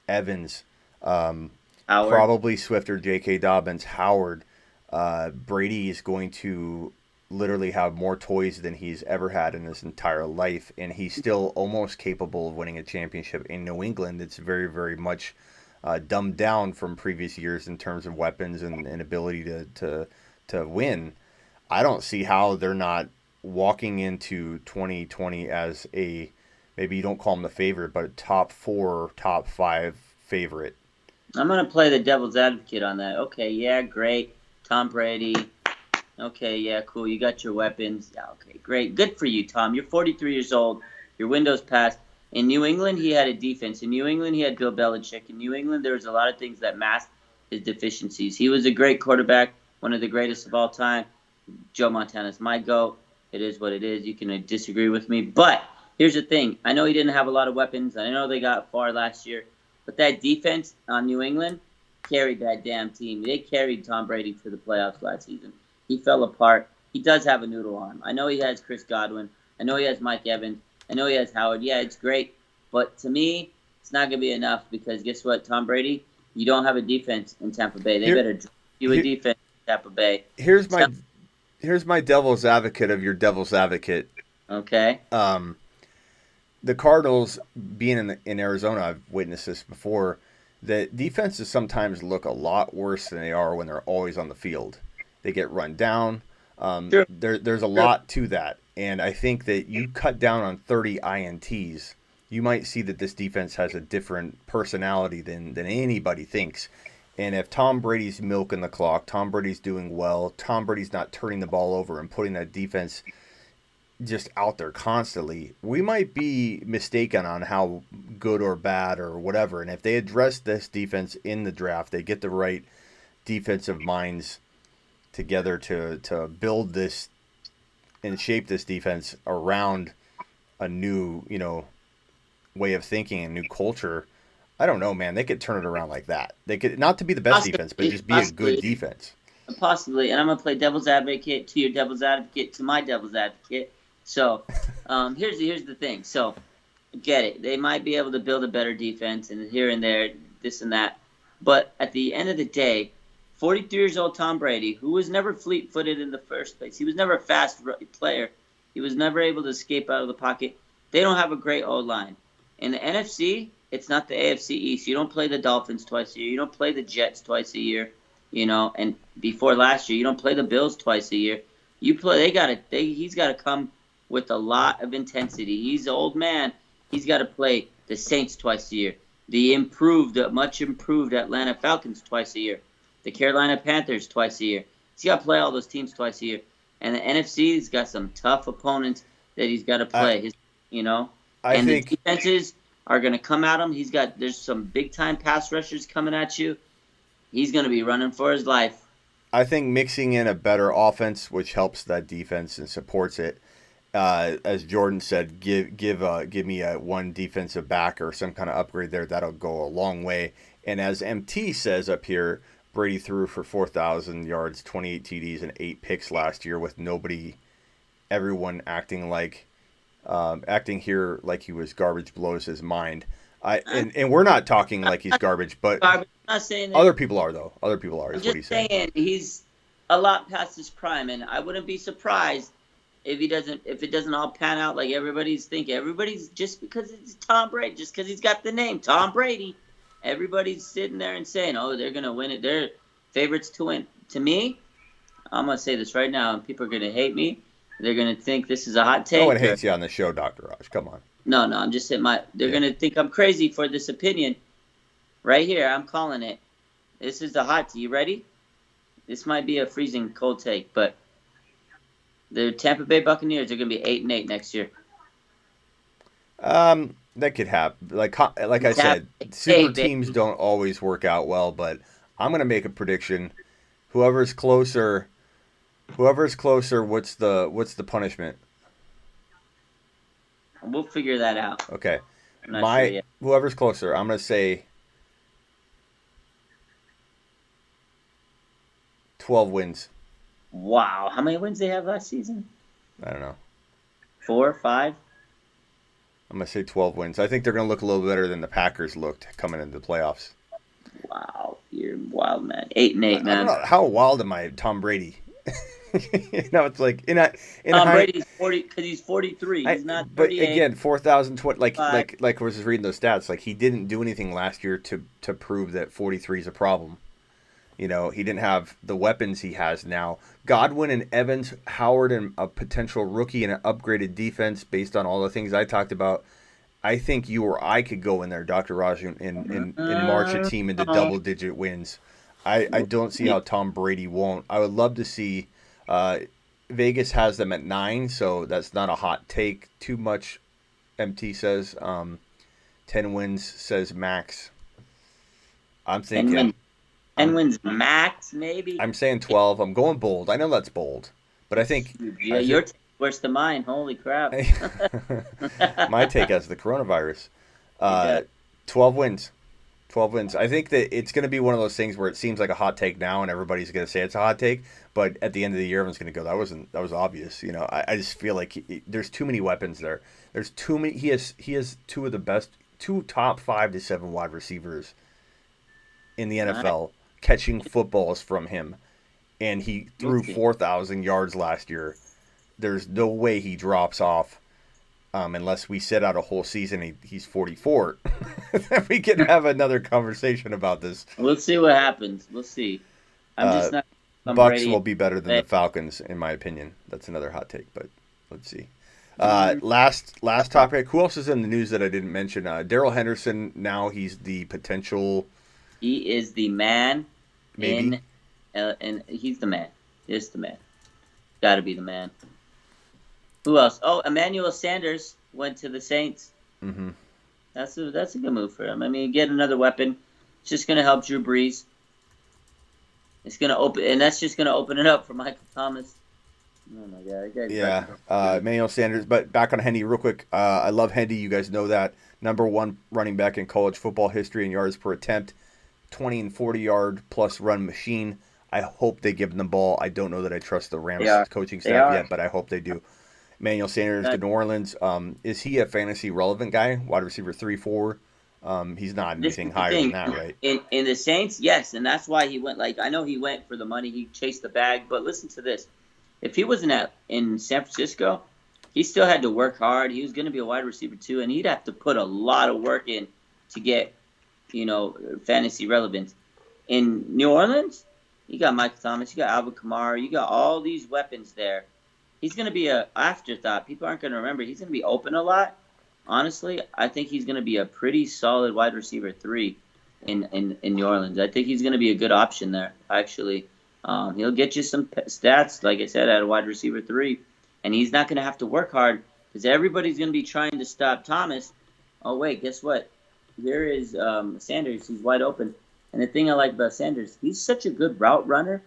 Speaker 1: Evans,
Speaker 2: Howard.
Speaker 1: probably Swifter, J.K. Dobbins, Howard. Brady is going to literally have more toys than he's ever had in his entire life, and he's still almost capable of winning a championship in New England. It's very, very much dumbed down from previous years in terms of weapons and ability to win. I don't see how they're not walking into 2020 as a, maybe you don't call them the favorite, but a top four, top five favorite.
Speaker 2: I'm gonna play the devil's advocate on that. Okay, yeah, great. Tom Brady. Okay, yeah, cool. You got your weapons. Yeah, okay, great. Good for you, Tom. You're 43 years old. Your window's passed. In New England, he had a defense. In New England, he had Bill Belichick. In New England, there was a lot of things that masked his deficiencies. He was a great quarterback, one of the greatest of all time. Joe Montana's my GOAT. It is what it is. You can disagree with me. But here's the thing. I know he didn't have a lot of weapons. I know they got far last year. But that defense on New England carried that damn team. They carried Tom Brady to the playoffs last season. He fell apart. He does have a noodle arm. I know he has Chris Godwin. I know he has Mike Evans. I know he has Howard. Yeah, it's great. But to me, it's not going to be enough because guess what, Tom Brady? You don't have a defense in Tampa Bay. They better draw you a defense in Tampa Bay.
Speaker 1: Here's my devil's advocate of your devil's advocate.
Speaker 2: Okay.
Speaker 1: The Cardinals, being in Arizona, I've witnessed this before, that defenses sometimes look a lot worse than they are when they're always on the field. They get run down.
Speaker 2: Sure.
Speaker 1: There's a lot to that. And I think that you cut down on 30 INTs, you might see that this defense has a different personality than anybody thinks. And if Tom Brady's milking the clock, Tom Brady's doing well, Tom Brady's not turning the ball over and putting that defense just out there constantly, we might be mistaken on how good or bad or whatever. And if they address this defense in the draft, they get the right defensive minds together to build this and shape this defense around a new, way of thinking and new culture. I don't know, man. They could turn it around like that. They could, not to be the best defense, but just be a good defense.
Speaker 2: Possibly. And I'm going to play devil's advocate to your devil's advocate to my devil's advocate. So here's the thing. So get it. They might be able to build a better defense and here and there, this and that. But at the end of the day, 43 years old Tom Brady, who was never fleet-footed in the first place. He was never a fast player. He was never able to escape out of the pocket. They don't have a great O-line. In the NFC, it's not the AFC East. You don't play the Dolphins twice a year. You don't play the Jets twice a year. And before last year, you don't play the Bills twice a year. You play. He's got to come with a lot of intensity. He's an old man. He's got to play the Saints twice a year, the much improved Atlanta Falcons twice a year, the Carolina Panthers twice a year. He's got to play all those teams twice a year. And the NFC's got some tough opponents that he's got to play. The defenses are going to come at him. There's some big time pass rushers coming at you. He's going to be running for his life.
Speaker 1: I think mixing in a better offense, which helps that defense and supports it. As Jordan said, give me a one defensive back or some kind of upgrade there. That'll go a long way. And as MT says up here, Brady threw for 4,000 yards, 28 TDs, and 8 picks last year with everyone acting here like he was garbage blows his mind. And we're not talking like he's garbage, but
Speaker 2: I'm not saying that.
Speaker 1: Other people are, though. Other people are, is what he's saying.
Speaker 2: I'm just saying he's a lot past his prime, and I wouldn't be surprised if it doesn't all pan out like everybody's thinking. Everybody's, just because it's Tom Brady, just because he's got the name Tom Brady, everybody's sitting there and saying, oh, they're going to win it. They're favorites to win. To me, I'm going to say this right now, and people are going to hate me. They're going to think this is a hot take.
Speaker 1: No one hates you on the show, Dr. Raj. Come on.
Speaker 2: No, I'm just saying they're going to think I'm crazy for this opinion. Right here, I'm calling it. This is the hot tea. You ready? This might be a freezing cold take, but the Tampa Bay Buccaneers are going to be 8-8 next year.
Speaker 1: That could happen. Like I
Speaker 2: It's
Speaker 1: said,
Speaker 2: happening. Hey,
Speaker 1: super teams
Speaker 2: baby.
Speaker 1: don't always work out well, but I'm gonna make a prediction. Whoever's closer, whoever's closer. What's the punishment?
Speaker 2: We'll figure that out.
Speaker 1: Okay,
Speaker 2: I'm not sure yet.
Speaker 1: whoever's closer. I'm gonna say 12 wins.
Speaker 2: Wow, how many wins they have last season?
Speaker 1: I don't know.
Speaker 2: 4, 5.
Speaker 1: I'm gonna say 12 wins. I think they're gonna look a little better than the Packers looked coming into the playoffs.
Speaker 2: Wow, you're wild, man. 8-8,
Speaker 1: I don't
Speaker 2: man.
Speaker 1: know how wild am I, Tom Brady. It's like in
Speaker 2: Tom
Speaker 1: high.
Speaker 2: Brady's 40 because he's 43. He's not
Speaker 1: But
Speaker 2: 38.
Speaker 1: again, 4,020. Like
Speaker 2: 5.
Speaker 1: I was just reading those stats. Like he didn't do anything last year to prove that 43 is a problem. He didn't have the weapons he has now. Godwin and Evans, Howard, and a potential rookie and an upgraded defense based on all the things I talked about. I think you or I could go in there, Dr. Raj, and march a team into double digit wins. I don't see how Tom Brady won't. I would love to see. Vegas has them at 9, so that's not a hot take. Too much, MT says. 10 wins, says Max. I'm
Speaker 2: 10
Speaker 1: thinking.
Speaker 2: wins. 10 wins max, maybe.
Speaker 1: I'm saying 12. I'm going bold. I know that's bold, but I think.
Speaker 2: Yeah, your take worse than mine. Holy crap.
Speaker 1: My take as the coronavirus. 12 wins. 12 wins. I think that it's going to be one of those things where it seems like a hot take now, and everybody's going to say it's a hot take. But at the end of the year, everyone's going to go, that was obvious. I just feel like there's too many weapons there. There's too many. He has two of the best, two top 5 to 7 wide receivers in the NFL catching footballs from him, and he threw 4,000 yards last year. There's no way he drops off. Unless we sit out a whole season, he's 44. Then we can have another conversation about this.
Speaker 2: We'll see what happens. We'll see. I'm just not.
Speaker 1: Bucks will be better than the Falcons, in my opinion. That's another hot take, but let's see. Last topic. Who else is in the news that I didn't mention? Darrell Henderson. Now he's the potential.
Speaker 2: He is the man.
Speaker 1: Maybe.
Speaker 2: And he's the man. He's the man. Got to be the man. Who else? Oh, Emmanuel Sanders went to the Saints.
Speaker 1: Mm-hmm.
Speaker 2: That's a good move for him. I mean, get another weapon. It's just going to help Drew Brees. It's going to open, and that's just going to open it up for Michael Thomas. Oh my God!
Speaker 1: Yeah, Emmanuel Sanders. But back on Hendy real quick. I love Hendy. You guys know that. Number 1 running back in college football history in yards per attempt. 20 and 40 yard plus run machine. I hope they give him the ball. I don't know that I trust the Rams coaching staff yet, but I hope they do. Emmanuel Sanders to New Orleans. Is he a fantasy relevant guy? Wide receiver 3-4. He's not anything higher than that, right?
Speaker 2: In the Saints, yes, and that's why he went. Like I know he went for the money. He chased the bag, but listen to this: if he wasn't in San Francisco, he still had to work hard. He was going to be a wide receiver too, and he'd have to put a lot of work in to get, fantasy relevance. In New Orleans, you got Michael Thomas, you got Alvin Kamara, you got all these weapons there. He's going to be an afterthought. People aren't going to remember. He's going to be open a lot. Honestly, I think he's going to be a pretty solid wide receiver 3 in New Orleans. I think he's going to be a good option there, actually. He'll get you some stats, like I said, at a wide receiver 3. And he's not going to have to work hard because everybody's going to be trying to stop Thomas. Oh, wait, guess what? There is Sanders. He's wide open. And the thing I like about Sanders, he's such a good route runner.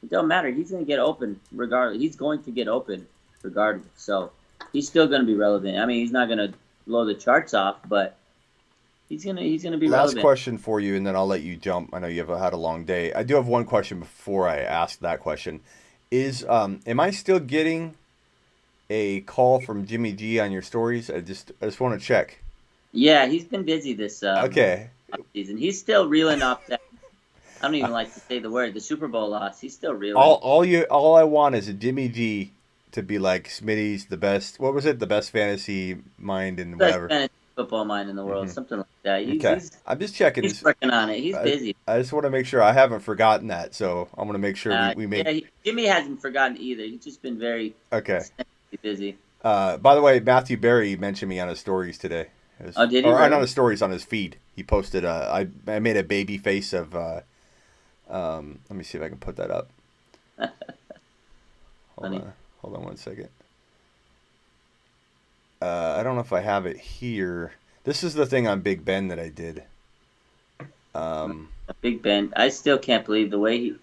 Speaker 2: It don't matter. He's going to get open regardless. He's going to get open regardless. So he's still going to be relevant. I mean, he's not going to blow the charts off, but he's going to be relevant.
Speaker 1: Last question for you, and then I'll let you jump. I know you've had a long day. I do have one question before I ask that question. Am I still getting a call from Jimmy G on your stories? I just want to check.
Speaker 2: Yeah, he's been busy this season. He's still reeling off that. I don't even like to say the word. The Super Bowl loss. He's still reeling.
Speaker 1: All I want is a Jimmy G to be like Smitty's the best. What was it? The best fantasy mind in whatever.
Speaker 2: Best fantasy football mind in the world. Mm-hmm. Something like that.
Speaker 1: I'm just checking.
Speaker 2: He's working on it. He's busy.
Speaker 1: I just want to make sure I haven't forgotten that. So I want to make sure we make.
Speaker 2: Yeah, Jimmy hasn't forgotten either. He's just been very busy.
Speaker 1: By the way, Matthew Berry mentioned me on his stories today.
Speaker 2: Did he?
Speaker 1: Or on his stories on his feed. He posted. I made a baby face of. Let me see if I can put that up. Hold on one second. I don't know if I have it here. This is the thing on Big Ben that I did.
Speaker 2: Big Ben, I still can't believe the way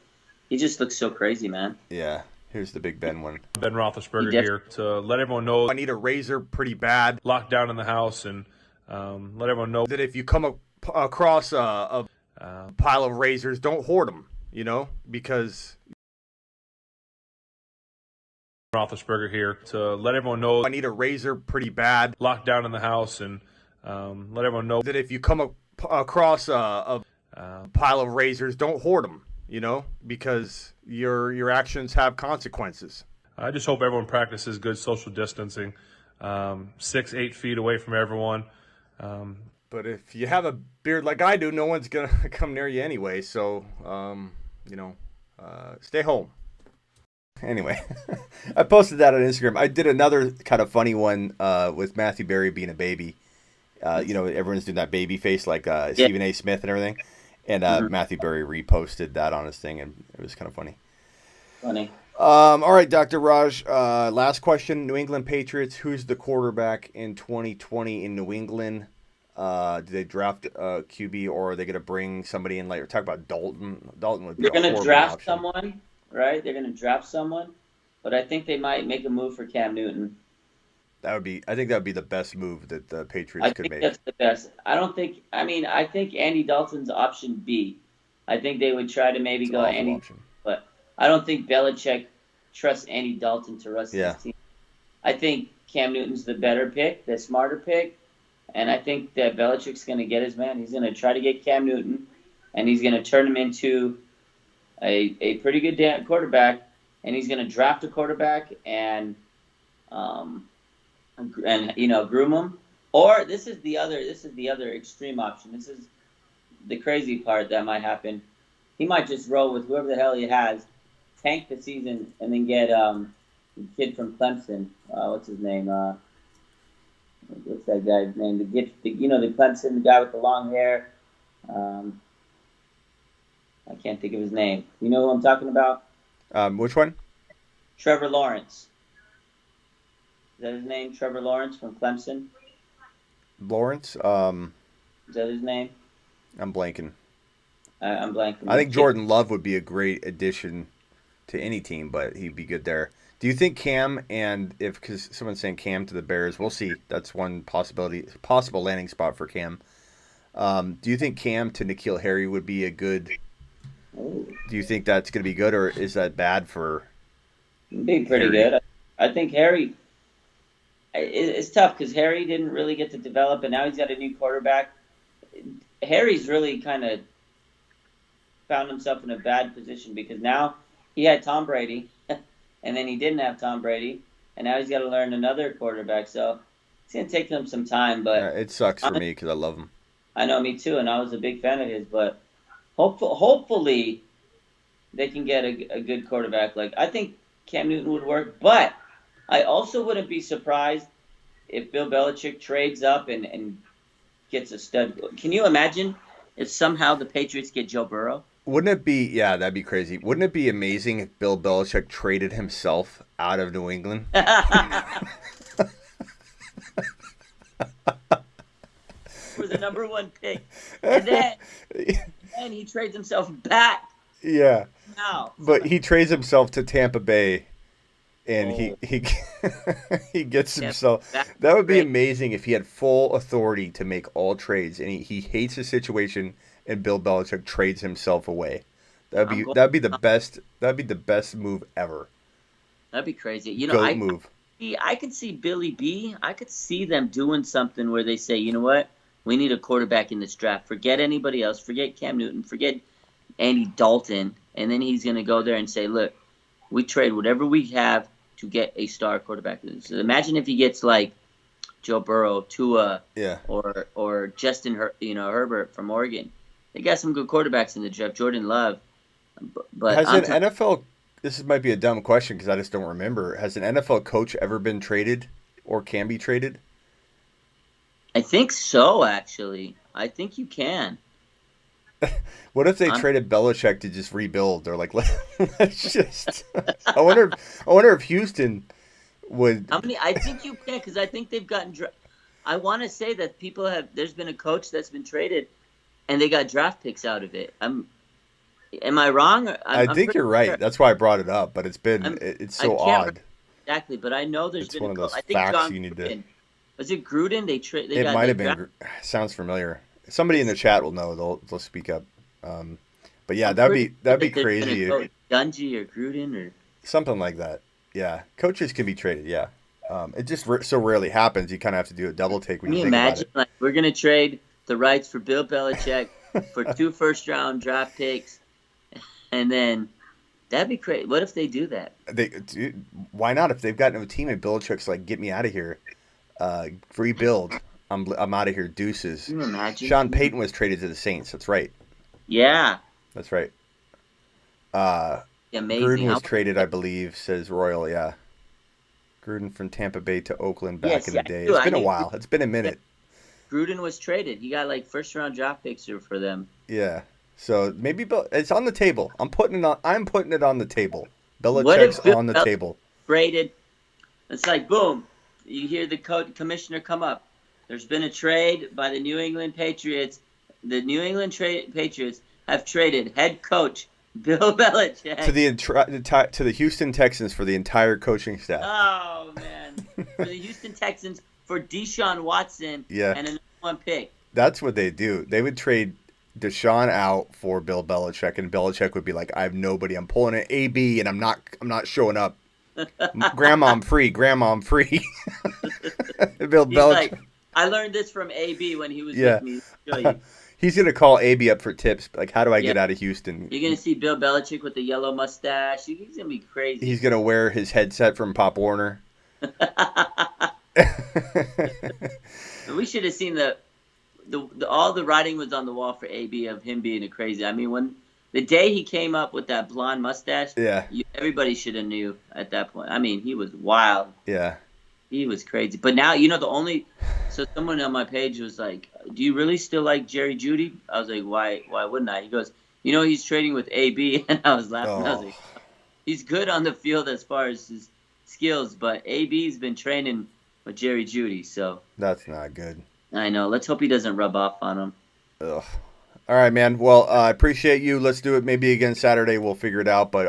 Speaker 2: he just looks so crazy, man.
Speaker 1: Yeah, here's the Big Ben one.
Speaker 3: Ben Roethlisberger here to let everyone know
Speaker 1: I need a razor pretty bad.
Speaker 3: Locked down in the house and let everyone know
Speaker 1: that if you come across a pile of razors, don't hoard them, because...
Speaker 3: Roethlisberger here to let everyone know
Speaker 1: I need a razor pretty bad.
Speaker 3: Locked down in the house and let everyone know
Speaker 1: that if you come across a pile of razors, don't hoard them, because your actions have consequences.
Speaker 3: I just hope everyone practices good social distancing, 6-8 feet away from everyone.
Speaker 1: But if you have a beard like I do, no one's gonna come near you anyway. So stay home. Anyway, I posted that on Instagram. I did another kind of funny one with Matthew Berry being a baby. Everyone's doing that baby face like Stephen A. Smith and everything. And Matthew Berry reposted that on his thing, and it was kind of funny.
Speaker 2: Funny.
Speaker 1: All right, Dr. Raj, last question. New England Patriots, who's the quarterback in 2020 in New England? Do they draft a QB, or are they going to bring somebody in later? Talk about Dalton. Dalton would be
Speaker 2: They're going to draft
Speaker 1: option.
Speaker 2: Someone, right? They're going to draft someone, but I think they might make a move for Cam Newton.
Speaker 1: I think that would be the best move that the Patriots could make.
Speaker 2: I think that's the best. I think Andy Dalton's option B. I think they would try to maybe go Andy, option. But I don't think Belichick trusts Andy Dalton to run his team. I think Cam Newton's the better pick, the smarter pick, and I think that Belichick's going to get his man. He's going to try to get Cam Newton, and he's going to turn him into a pretty good quarterback, and he's going to draft a quarterback and groom him. Or this is the other extreme option. This is the crazy part that might happen. He might just roll with whoever the hell he has, tank the season, and then get the kid from Clemson. What's his name? What's that guy's name? The Clemson, the guy with the long hair. I can't think of his name. You know who I'm talking about?
Speaker 1: Which one?
Speaker 2: Trevor Lawrence. Is that his name? Trevor Lawrence from Clemson?
Speaker 1: Lawrence?
Speaker 2: Is that his name?
Speaker 1: I'm blanking.
Speaker 2: I'm blanking.
Speaker 1: I think Jordan Love would be a great addition to any team, but he'd be good there. Do you think Cam because someone's saying Cam to the Bears, we'll see. That's one possible landing spot for Cam. Do you think Cam to N'Keal Harry would be a good?
Speaker 2: Ooh.
Speaker 1: Do you think that's going to be good, or is that bad for?
Speaker 2: It'd be pretty good. I think Harry. It's tough because Harry didn't really get to develop, and now he's got a new quarterback. Harry's really kind of found himself in a bad position because now he had Tom Brady, and then he didn't have Tom Brady, and now he's got to learn another quarterback. So it's going to take him some time. But
Speaker 1: it sucks for me because I love him.
Speaker 2: I know, me too, and I was a big fan of his. But hopefully they can get a good quarterback. Like I think Cam Newton would work, but I also wouldn't be surprised if Bill Belichick trades up and gets a stud. Can you imagine if somehow the Patriots get Joe Burrow?
Speaker 1: Wouldn't it be, yeah, that'd be crazy. Wouldn't it be amazing if Bill Belichick traded himself out of New England?
Speaker 2: For the number one pick. And then he trades himself back.
Speaker 1: Yeah.
Speaker 2: Now.
Speaker 1: But he trades himself to Tampa Bay. And he gets himself. That would be amazing if he had full authority to make all trades, and he hates the situation, and Bill Belichick trades himself away. That'd be the best. That'd be the best move ever.
Speaker 2: That'd be crazy.
Speaker 1: Move.
Speaker 2: I could see Billy B. I could see them doing something where they say, you know what, we need a quarterback in this draft. Forget anybody else. Forget Cam Newton. Forget Andy Dalton. And then he's going to go there and say, look, we trade whatever we have to get a star quarterback. So imagine if he gets like Joe Burrow, Tua, or Justin Herbert from Oregon. They got some good quarterbacks in the draft. Jordan Love. But
Speaker 1: has an NFL? This might be a dumb question because I just don't remember. Has an NFL coach ever been traded or can be traded?
Speaker 2: I think so. Actually, I think you can.
Speaker 1: What if they traded Belichick to just rebuild? They're like, let's just. I wonder if Houston would.
Speaker 2: I think you can because I think they've gotten. I want to say that there's been a coach that's been traded and they got draft picks out of it. Am I wrong?
Speaker 1: I
Speaker 2: I'm
Speaker 1: think
Speaker 2: pretty
Speaker 1: you're right.
Speaker 2: sure.
Speaker 1: That's why I brought it up. But it's
Speaker 2: I
Speaker 1: so
Speaker 2: can't remember
Speaker 1: odd.
Speaker 2: exactly, but I know there's
Speaker 1: It's
Speaker 2: been
Speaker 1: one of those
Speaker 2: I think
Speaker 1: facts
Speaker 2: John
Speaker 1: you need to.
Speaker 2: Gruden. Was it Gruden? They
Speaker 1: It
Speaker 2: got
Speaker 1: might
Speaker 2: they
Speaker 1: have
Speaker 2: draft.
Speaker 1: been. Sounds familiar. Somebody in the
Speaker 2: It's
Speaker 1: chat will know. They'll speak up. But yeah,
Speaker 2: I'm pretty sure
Speaker 1: that'd be
Speaker 2: that there's been a
Speaker 1: crazy.
Speaker 2: coach, Dungy or Gruden or.
Speaker 1: Something like that. Yeah, coaches can be traded. Yeah, it just so rarely happens. You kind of have to do a double take when
Speaker 2: Can
Speaker 1: you
Speaker 2: you
Speaker 1: think about
Speaker 2: imagine?
Speaker 1: it.
Speaker 2: Like we're gonna trade the rights for Bill Belichick for 2 first-round draft picks, and then that'd be crazy. What if they do that?
Speaker 1: Dude, why not? If they've got no team and Belichick's like, get me out of here, rebuild. I'm out of here. Deuces.
Speaker 2: Can you imagine?
Speaker 1: Sean Payton was traded to the Saints. That's right.
Speaker 2: Yeah,
Speaker 1: That's right. Uh, Gruden
Speaker 2: amazing.
Speaker 1: was traded, I believe, says Royal. Yeah, Gruden from Tampa Bay to Oakland back in
Speaker 2: Yes,
Speaker 1: the
Speaker 2: yeah,
Speaker 1: day.
Speaker 2: I knew.
Speaker 1: It's
Speaker 2: I
Speaker 1: been a
Speaker 2: knew
Speaker 1: while. It's been a minute.
Speaker 2: Gruden was traded. He got like first-round draft picks for them.
Speaker 1: Yeah. So maybe it's on the table. I'm putting it on. I'm putting it on the table.
Speaker 2: What
Speaker 1: Belichick's
Speaker 2: if Bill
Speaker 1: on the
Speaker 2: Belichick
Speaker 1: table.
Speaker 2: traded? It's like boom. You hear the commissioner come up. There's been a trade by the New England Patriots. The New England Patriots have traded head coach Bill Belichick.
Speaker 1: To the Houston Texans for the entire coaching staff.
Speaker 2: Oh man, for the Houston Texans for Deshaun Watson
Speaker 1: Yeah.
Speaker 2: and a #1 pick.
Speaker 1: That's what they do. They would trade Deshaun out for Bill Belichick, and Belichick would be like, "I have nobody. I'm pulling an AB, and I'm not showing up. Grandma, I'm free. Grandma, I'm free." Bill
Speaker 2: He's
Speaker 1: Belichick.
Speaker 2: like, I learned this from AB when he was
Speaker 1: Yeah.
Speaker 2: with me. Show you.
Speaker 1: He's gonna call AB up for tips. Like, how do I get
Speaker 2: Yeah.
Speaker 1: out of Houston?
Speaker 2: You're gonna see Bill Belichick with the yellow mustache. He's gonna be crazy.
Speaker 1: He's gonna wear his headset from Pop Warner.
Speaker 2: We should have seen the all the writing was on the wall for AB of him being a crazy. I mean, when the day he came up with that blonde mustache,
Speaker 1: Yeah.
Speaker 2: Everybody should have knew at that point. I mean, he was wild.
Speaker 1: Yeah.
Speaker 2: He was crazy. But now, so someone on my page was like, "Do you really still like Jerry Jeudy?" I was like, "Why wouldn't I?" He goes, "He's trading with AB," and I was laughing. I was like, "He's good on the field as far as his skills, but AB's been training with Jerry Jeudy, so
Speaker 1: That's not good.
Speaker 2: I know. Let's hope he doesn't rub off on him."
Speaker 1: Ugh. All right, man. Well, I appreciate you. Let's do it maybe again Saturday. We'll figure it out. But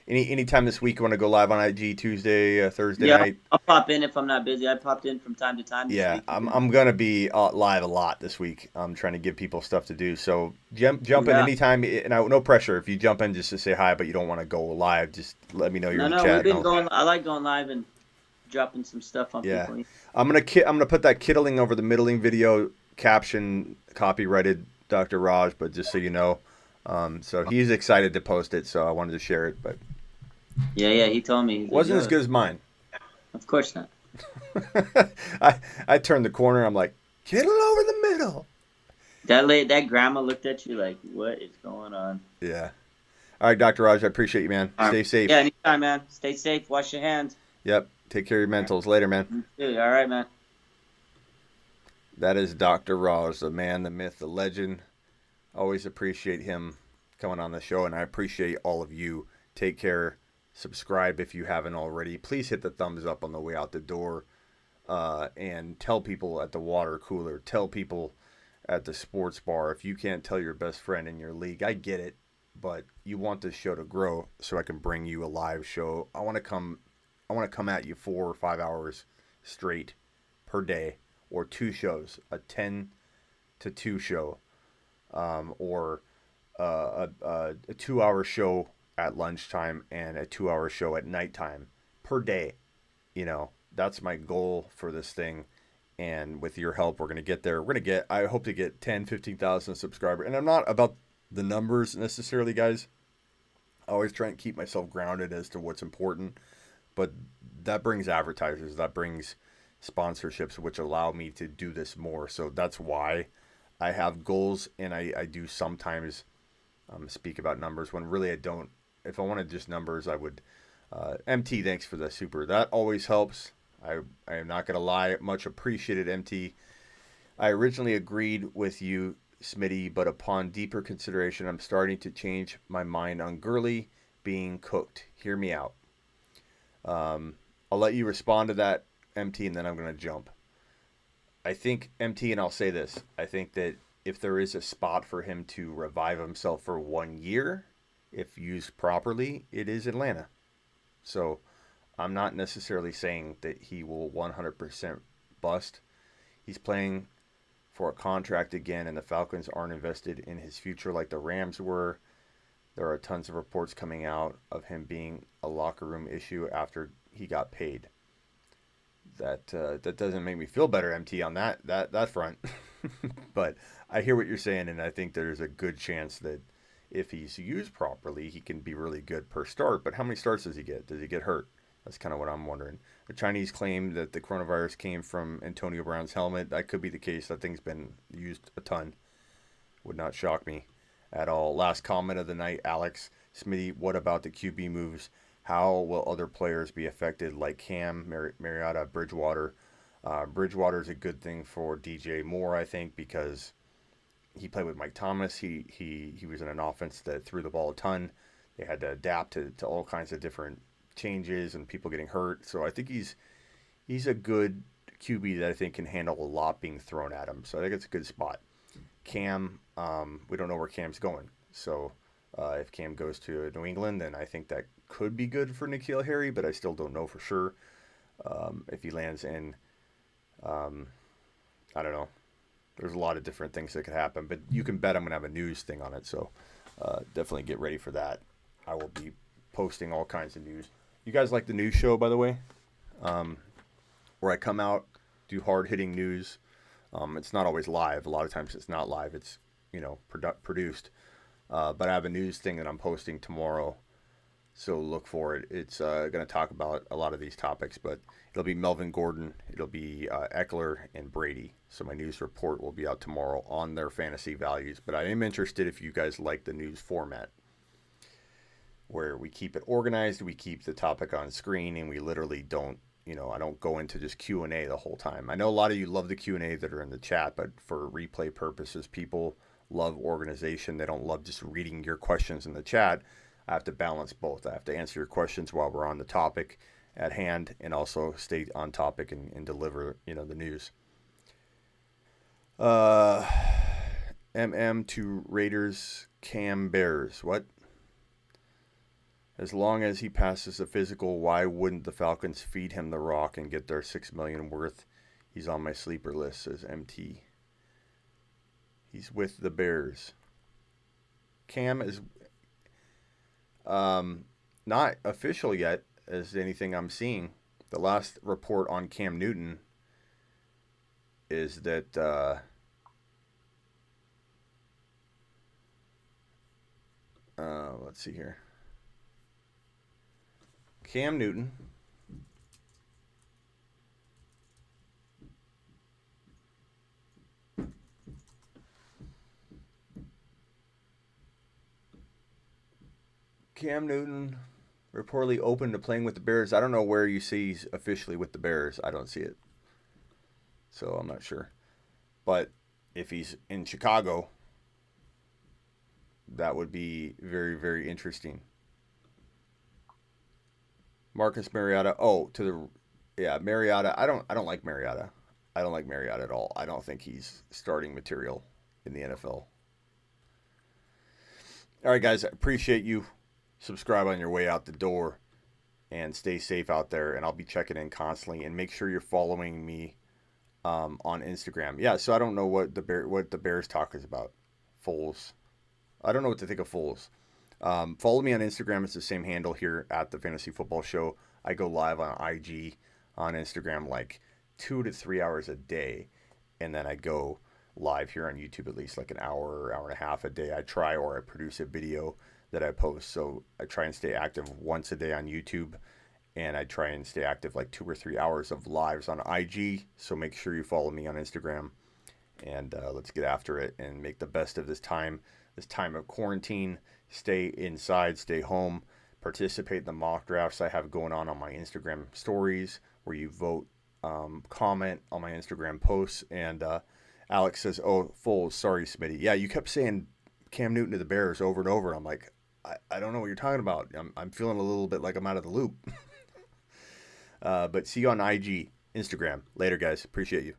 Speaker 1: anytime this week you want to go live on IG Tuesday, Thursday night.
Speaker 2: I'll pop in if I'm not busy. I popped in from time to time.
Speaker 1: Yeah,
Speaker 2: week.
Speaker 1: I'm gonna be live a lot this week. I'm trying to give people stuff to do. So jump in anytime, and no pressure. If you jump in just to say hi, but you don't want to go live, just let me know you're in the chat.
Speaker 2: We've been going. I like going live and dropping some stuff on people.
Speaker 1: I'm gonna put that kittling over the middling video caption, copyrighted Dr. Raj, but just so you know, so he's excited to post it, so I wanted to share it, but
Speaker 2: yeah, he told me
Speaker 1: wasn't as good as mine.
Speaker 2: Of course not.
Speaker 1: I turned the corner. I'm like, kittle over the middle.
Speaker 2: That grandma looked at you like, what is going on?
Speaker 1: Yeah. All right, Dr. Raj, I appreciate you, man. Stay safe.
Speaker 2: Yeah, anytime, man. Stay safe. Wash your hands.
Speaker 1: Yep. Take care of your mentals. Later, man.
Speaker 2: All right, man.
Speaker 1: That is Dr. Raj, the man, the myth, the legend. Always appreciate him coming on the show, and I appreciate all of you. Take care. Subscribe if you haven't already. Please hit the thumbs up on the way out the door, and tell people at the water cooler. Tell people at the sports bar. If you can't tell your best friend in your league, I get it, but you want this show to grow so I can bring you a live show. I want to come at you 4 or 5 hours straight per day, or 2 shows, a 10 to 2 show, or a 2-hour show at lunchtime and a 2-hour show at nighttime per day. That's my goal for this thing. And with your help, we're going to get there. I hope to get 10, 15,000 subscribers. And I'm not about the numbers necessarily, guys. I always try and keep myself grounded as to what's important. But that brings advertisers. That brings sponsorships, which allow me to do this more. So that's why I have goals. And I do sometimes speak about numbers when really I don't. If I wanted just numbers, I would. MT, thanks for the super. That always helps. I am not going to lie. Much appreciated, MT. I originally agreed with you, Smitty, but upon deeper consideration, I'm starting to change my mind on Gurley being cooked. Hear me out. I'll let you respond to that, MT, and then I'm going to jump. I think MT, and I'll say this: I think that if there is a spot for him to revive himself for 1 year, if used properly, it is Atlanta. So I'm not necessarily saying that he will 100% bust. He's playing for a contract again, and the Falcons aren't invested in his future like the Rams were. There are tons of reports coming out of him being a locker room issue after he got paid. That doesn't make me feel better, MT, on that front. But I hear what you're saying, and I think there's a good chance that if he's used properly, he can be really good per start. But how many starts does he get? Does he get hurt? That's kind of what I'm wondering. The Chinese claim that the coronavirus came from Antonio Brown's helmet. That could be the case. That thing's been used a ton. Would not shock me at all. Last comment of the night, Alex Smitty. What about the QB moves? How will other players be affected, like Cam, Mariota, Bridgewater? Bridgewater is a good thing for DJ Moore, I think, because he played with Mike Thomas. He was in an offense that threw the ball a ton. They had to adapt to all kinds of different changes and people getting hurt. So I think he's a good QB that I think can handle a lot being thrown at him. So I think it's a good spot. Cam, we don't know where Cam's going. So if Cam goes to New England, then I think that could be good for N'Keal Harry, but I still don't know for sure. If he lands in, I don't know. There's a lot of different things that could happen, but you can bet I'm going to have a news thing on it. So definitely get ready for that. I will be posting all kinds of news. You guys like the news show, by the way? Where I come out, do hard-hitting news. It's not always live. A lot of times it's not live. It's, produced. But I have a news thing that I'm posting tomorrow, so look for it. It's going to talk about a lot of these topics, but it'll be Melvin Gordon, it'll be Eckler, and Brady. So my news report will be out tomorrow on their fantasy values. But I am interested if you guys like the news format, where we keep it organized, we keep the topic on screen, and we literally don't, I don't go into just Q&A the whole time. I know a lot of you love the Q&A that are in the chat, but for replay purposes, people love organization. They don't love just reading your questions in the chat. I have to balance both. I have to answer your questions while we're on the topic at hand and also stay on topic and deliver, the news. MM to Raiders, Cam Bears. What? As long as he passes the physical, why wouldn't the Falcons feed him the rock and get their $6 million worth? He's on my sleeper list, says MT. He's with the Bears. Cam is not official yet, as anything I'm seeing. The last report on Cam Newton is that let's see here. Cam Newton reportedly open to playing with the Bears. I don't know where you see he's officially with the Bears. I don't see it. So I'm not sure. But if he's in Chicago, that would be very, very interesting. Marcus Mariota. Mariota. I don't like Mariota. I don't like Mariota at all. I don't think he's starting material in the NFL. All right, guys. I appreciate you. Subscribe on your way out the door and stay safe out there. And I'll be checking in constantly. And make sure you're following me on Instagram. Yeah, so I don't know what the Bears talk is about. Foles. I don't know what to think of Foles. Follow me on Instagram. It's the same handle here at the Fantasy Football Show. I go live on IG on Instagram like 2 to 3 hours a day. And then I go live here on YouTube at least like an hour, hour and a half a day. I try, or I produce a video that I post. So I try and stay active once a day on YouTube. And I try and stay active like 2 or 3 hours of lives on IG. So make sure you follow me on Instagram. And let's get after it and make the best of this time of quarantine. Stay inside, stay home, participate in the mock drafts I have going on my Instagram stories, where you vote, comment on my Instagram posts. And Alex says, oh, Foles, sorry, Smitty. Yeah, you kept saying Cam Newton to the Bears over and over. And I'm like, I don't know what you're talking about. I'm feeling a little bit like I'm out of the loop. But see you on IG, Instagram. Later, guys. Appreciate you.